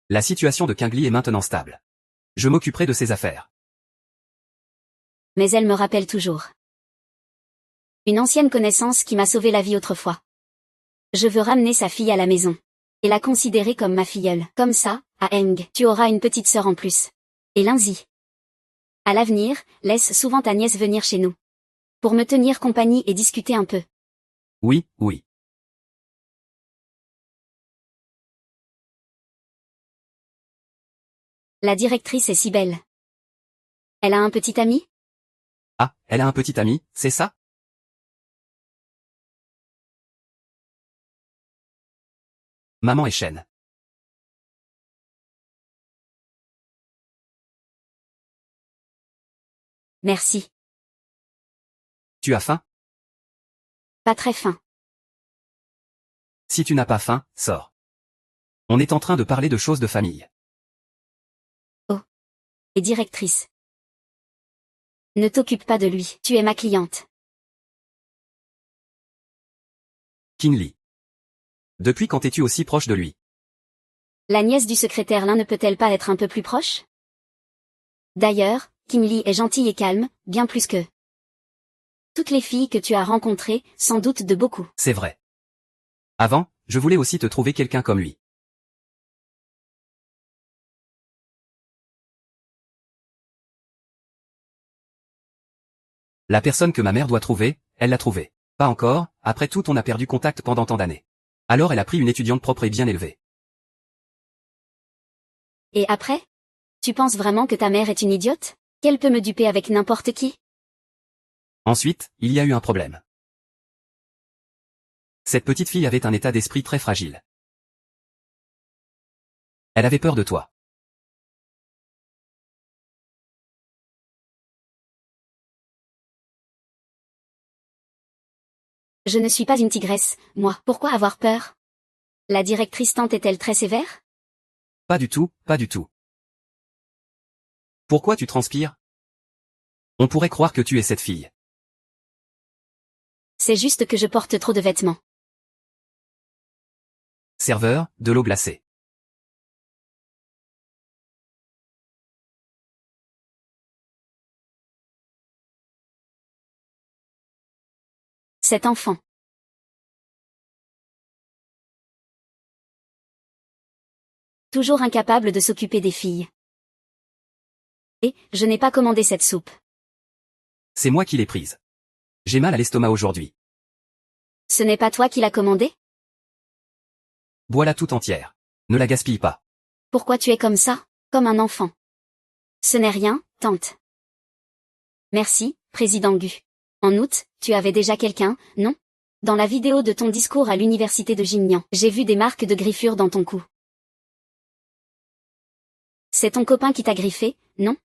La situation de Qingli est maintenant stable. Je m'occuperai de ses affaires. Mais elle me rappelle toujours. Une ancienne connaissance qui m'a sauvé la vie autrefois. Je veux ramener sa fille à la maison. Et la considérer comme ma filleule. Comme ça, Eng, tu auras une petite sœur en plus. Et Lindsay. À l'avenir, laisse souvent ta nièce venir chez nous. Pour me tenir compagnie et discuter un peu. Oui, oui. La directrice est si belle. Elle a un petit ami? Ah, elle a un petit ami, c'est ça? Maman est Chen. Merci. Tu as faim? Pas très fin. Si tu n'as pas faim, sors. On est en train de parler de choses de famille. Et directrice. Ne t'occupe pas de lui, tu es ma cliente. Qingli. Depuis quand es-tu aussi proche de lui? La nièce du secrétaire Lin ne peut-elle pas être un peu plus proche? D'ailleurs, Qingli est gentille et calme, bien plus que toutes les filles que tu as rencontrées, sans doute de beaucoup. C'est vrai. Avant, je voulais aussi te trouver quelqu'un comme lui. La personne que ma mère doit trouver, elle l'a trouvée. Pas encore, après tout on a perdu contact pendant tant d'années. Alors elle a pris une étudiante propre et bien élevée. Et après? Tu penses vraiment que ta mère est une idiote? Qu'elle peut me duper avec n'importe qui? Ensuite, il y a eu un problème. Cette petite fille avait un état d'esprit très fragile. Elle avait peur de toi. Je ne suis pas une tigresse, moi. Pourquoi avoir peur? La directrice tante est-elle très sévère? Pas du tout, pas du tout. Pourquoi tu transpires? On pourrait croire que tu es cette fille. C'est juste que je porte trop de vêtements. Serveur, de l'eau glacée. Cet enfant. Toujours incapable de s'occuper des filles. Et, je n'ai pas commandé cette soupe. C'est moi qui l'ai prise. J'ai mal à l'estomac aujourd'hui. Ce n'est pas toi qui l'as commandée? Bois-la tout entière. Ne la gaspille pas. Pourquoi tu es comme ça, comme un enfant? Ce n'est rien, tante. Merci, président Gu. En août, tu avais déjà quelqu'un, non? Dans la vidéo de ton discours à l'université de Jinyan, j'ai vu des marques de griffure dans ton cou. C'est ton copain qui t'a griffé, non?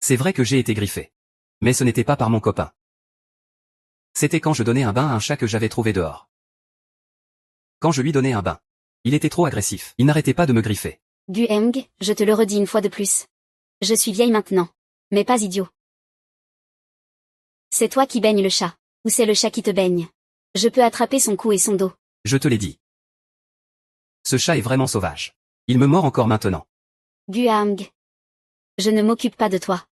C'est vrai que j'ai été griffé. Mais ce n'était pas par mon copain. C'était quand je donnais un bain à un chat que j'avais trouvé dehors. Quand je lui donnais un bain. Il était trop agressif. Il n'arrêtait pas de me griffer. Gueng, je te le redis une fois de plus. Je suis vieille maintenant. Mais pas idiot. C'est toi qui baignes le chat. Ou c'est le chat qui te baigne. Je peux attraper son cou et son dos. Je te l'ai dit. Ce chat est vraiment sauvage. Il me mord encore maintenant. Guang. Je ne m'occupe pas de toi.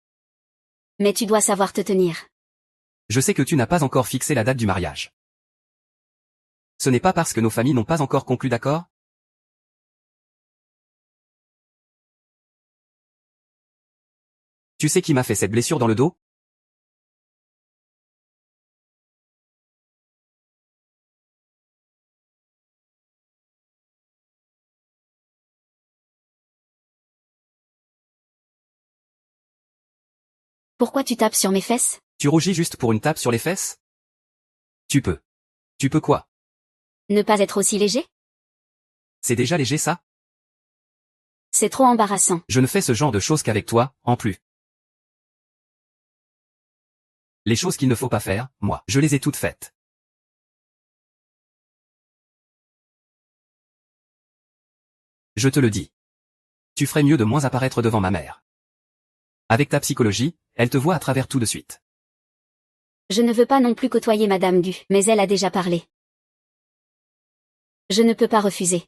Mais tu dois savoir te tenir. Je sais que tu n'as pas encore fixé la date du mariage. Ce n'est pas parce que nos familles n'ont pas encore conclu d'accord? Tu sais qui m'a fait cette blessure dans le dos? Pourquoi tu tapes sur mes fesses? Tu rougis juste pour une tape sur les fesses? Tu peux. Tu peux quoi? Ne pas être aussi léger? C'est déjà léger ça? C'est trop embarrassant. Je ne fais ce genre de choses qu'avec toi, en plus. Les choses qu'il ne faut pas faire, moi, je les ai toutes faites. Je te le dis. Tu ferais mieux de moins apparaître devant ma mère. Avec ta psychologie, elle te voit à travers tout de suite. Je ne veux pas non plus côtoyer Madame Gu, mais elle a déjà parlé. Je ne peux pas refuser.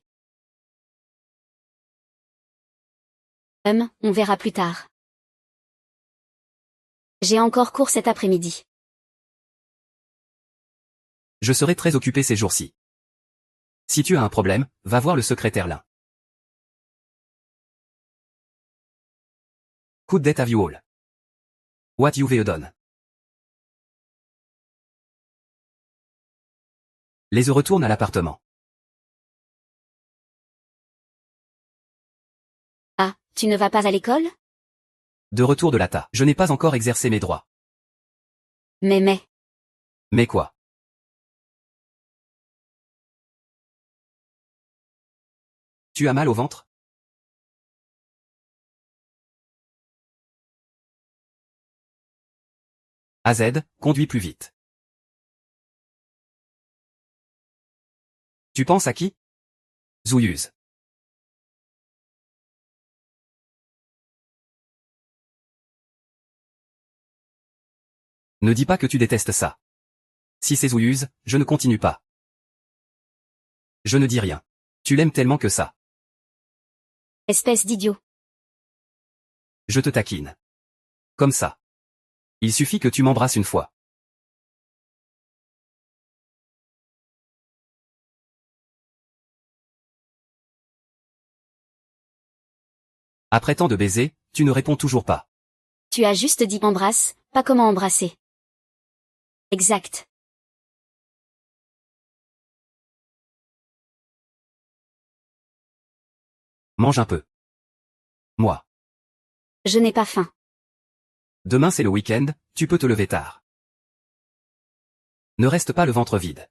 On verra plus tard. J'ai encore cours cet après-midi. Je serai très occupé ces jours-ci. Si tu as un problème, va voir le secrétaire Lin. Could that have you all? What you've done? Les retourne à l'appartement. Ah, tu ne vas pas à l'école? De retour de l'ATA. Je n'ai pas encore exercé mes droits. Mais. Mais quoi? Tu as mal au ventre? AZ, conduis plus vite. Tu penses à qui? Zouilleuse. Ne dis pas que tu détestes ça. Si c'est Zouilleuse, je ne continue pas. Je ne dis rien. Tu l'aimes tellement que ça. Espèce d'idiot. Je te taquine. Comme ça. Il suffit que tu m'embrasses une fois. Après tant de baisers, tu ne réponds toujours pas. Tu as juste dit embrasse, pas comment embrasser. Exact. Mange un peu. Moi. Je n'ai pas faim. Demain c'est le week-end, tu peux te lever tard. Ne reste pas le ventre vide.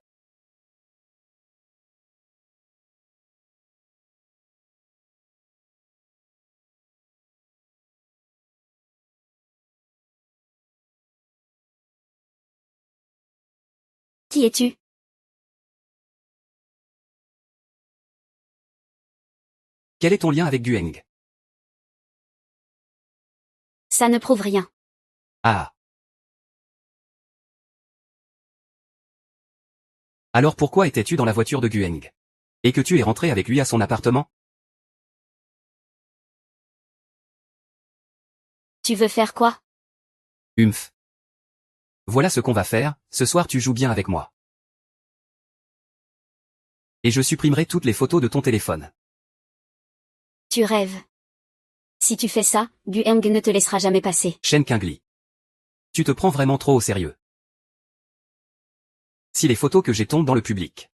Qui es-tu? Quel est ton lien avec Gueng? Ça ne prouve rien. Ah. Alors pourquoi étais-tu dans la voiture de Gueng? Et que tu es rentré avec lui à son appartement? Tu veux faire quoi? Humph. Voilà ce qu'on va faire, ce soir tu joues bien avec moi. Et je supprimerai toutes les photos de ton téléphone. Tu rêves. Si tu fais ça, Gueng ne te laissera jamais passer. Shen Qingli. Tu te prends vraiment trop au sérieux. Si les photos que j'ai tombent dans le public,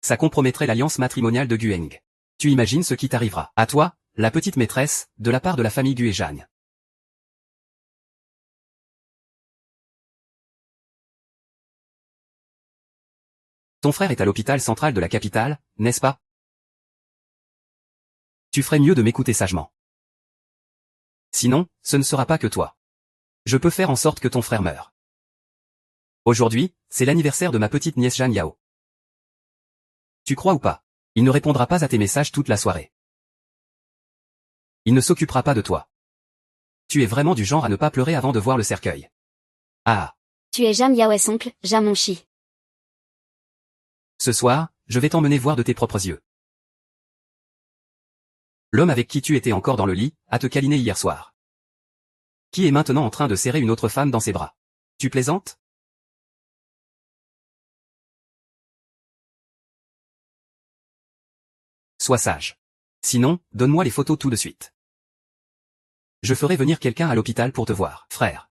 ça compromettrait l'alliance matrimoniale de Gueng. Tu imagines ce qui t'arrivera, à toi, la petite maîtresse, de la part de la famille Guéjagne. Ton frère est à l'hôpital central de la capitale, n'est-ce pas? Tu ferais mieux de m'écouter sagement. Sinon, ce ne sera pas que toi. Je peux faire en sorte que ton frère meure. Aujourd'hui, c'est l'anniversaire de ma petite nièce Jeanne Yao. Tu crois ou pas? Il ne répondra pas à tes messages toute la soirée. Il ne s'occupera pas de toi. Tu es vraiment du genre à ne pas pleurer avant de voir le cercueil. Ah. Tu es Jam Yaoes oncle, Jam mon chi. Ce soir, je vais t'emmener voir de tes propres yeux. L'homme avec qui tu étais encore dans le lit, a te câliné hier soir. Qui est maintenant en train de serrer une autre femme dans ses bras. Tu plaisantes? Sois sage. Sinon, donne-moi les photos tout de suite. Je ferai venir quelqu'un à l'hôpital pour te voir, frère.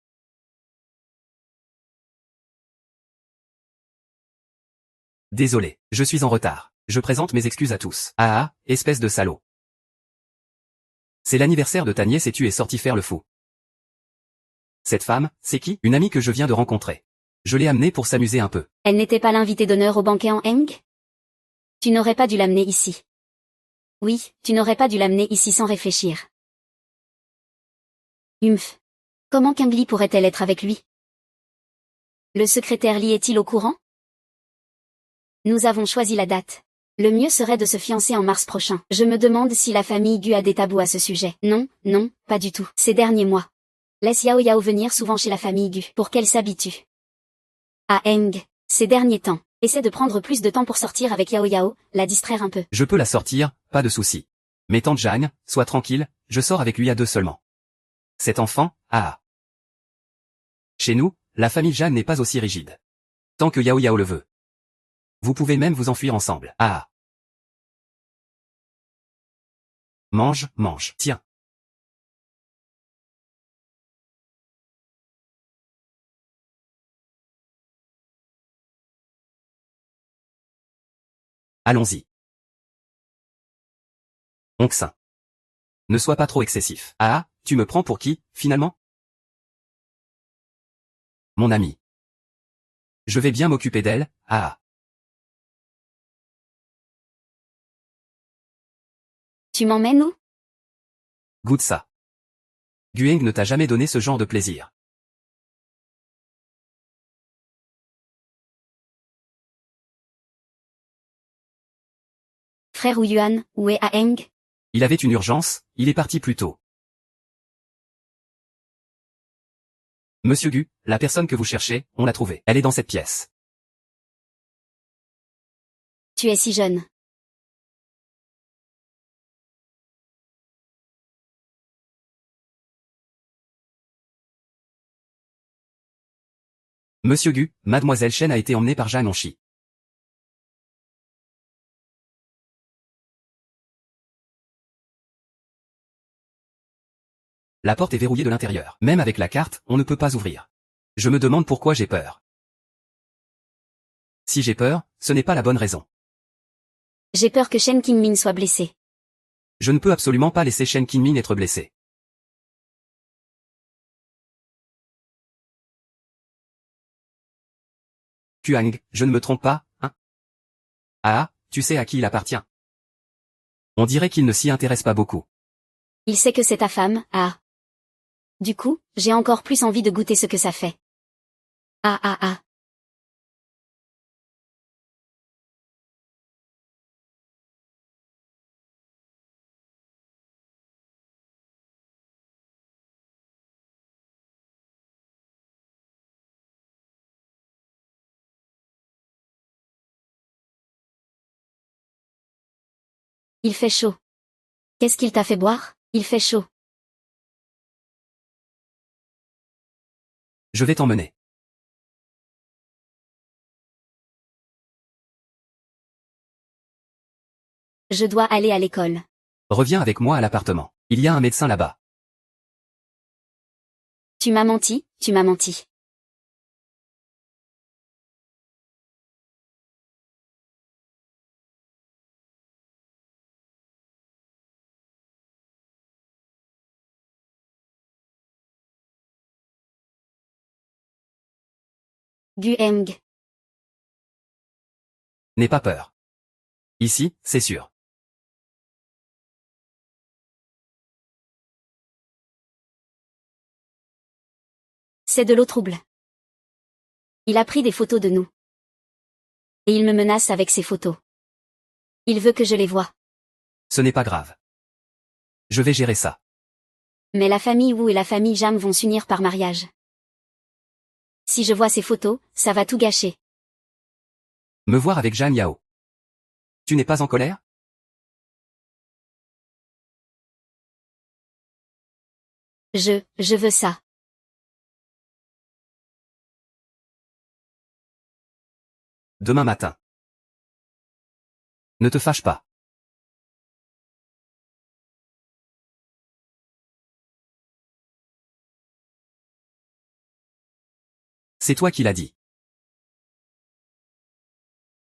Désolé, je suis en retard. Je présente mes excuses à tous. Ah ah, espèce de salaud. C'est l'anniversaire de ta nièce et tu es sorti faire le fou. Cette femme, c'est qui? Une amie que je viens de rencontrer. Je l'ai amenée pour s'amuser un peu. Elle n'était pas l'invitée d'honneur au banquet en Heng? Tu n'aurais pas dû l'amener ici. Oui, tu n'aurais pas dû l'amener ici sans réfléchir. Humph. Comment Kingli pourrait-elle être avec lui? Le secrétaire Li est-il au courant? Nous avons choisi la date. Le mieux serait de se fiancer en mars prochain. Je me demande si la famille Gu a des tabous à ce sujet. Non, non, pas du tout. Ces derniers mois. Laisse Yao Yao venir souvent chez la famille Gu pour qu'elle s'habitue. À Heng, ces derniers temps. Essaie de prendre plus de temps pour sortir avec Yao Yao, la distraire un peu. Je peux la sortir, pas de souci. Mais tante Jeanne, sois tranquille, je sors avec lui à deux seulement. Cet enfant, ah. Chez nous, la famille Jeanne n'est pas aussi rigide. Tant que Yao Yao le veut. Vous pouvez même vous enfuir ensemble. Ah. Mange, mange, tiens. Allons-y. Onxin. Ne sois pas trop excessif. Ah, tu me prends pour qui, finalement? Mon ami. Je vais bien m'occuper d'elle, ah. Tu m'emmènes où? Goûte ça. Gueng ne t'a jamais donné ce genre de plaisir. Frère Wu Yuan, où est à Heng? Il avait une urgence, il est parti plus tôt. Monsieur Gu, la personne que vous cherchez, on l'a trouvée. Elle est dans cette pièce. Tu es si jeune. Monsieur Gu, mademoiselle Chen a été emmenée par Jeanne Onchi. La porte est verrouillée de l'intérieur. Même avec la carte, on ne peut pas ouvrir. Je me demande pourquoi j'ai peur. Si j'ai peur, ce n'est pas la bonne raison. J'ai peur que Shen Qingming soit blessé. Je ne peux absolument pas laisser Shen Qingmin être blessé. Kuang, je ne me trompe pas, hein? Ah, tu sais à qui il appartient. On dirait qu'il ne s'y intéresse pas beaucoup. Il sait que c'est ta femme, ah. Du coup, j'ai encore plus envie de goûter ce que ça fait. Ah ah ah. Il fait chaud. Qu'est-ce qu'il t'a fait boire? Il fait chaud. Je vais t'emmener. Je dois aller à l'école. Reviens avec moi à l'appartement. Il y a un médecin là-bas. Tu m'as menti, tu m'as menti. Gu Heng. N'aie pas peur. Ici, c'est sûr. C'est de l'eau trouble. Il a pris des photos de nous. Et il me menace avec ces photos. Il veut que je les voie. Ce n'est pas grave. Je vais gérer ça. Mais la famille Wu et la famille Jam vont s'unir par mariage. Si je vois ces photos, ça va tout gâcher. Me voir avec Zhang Yao. Tu n'es pas en colère? Je veux ça. Demain matin. Ne te fâche pas. C'est toi qui l'as dit.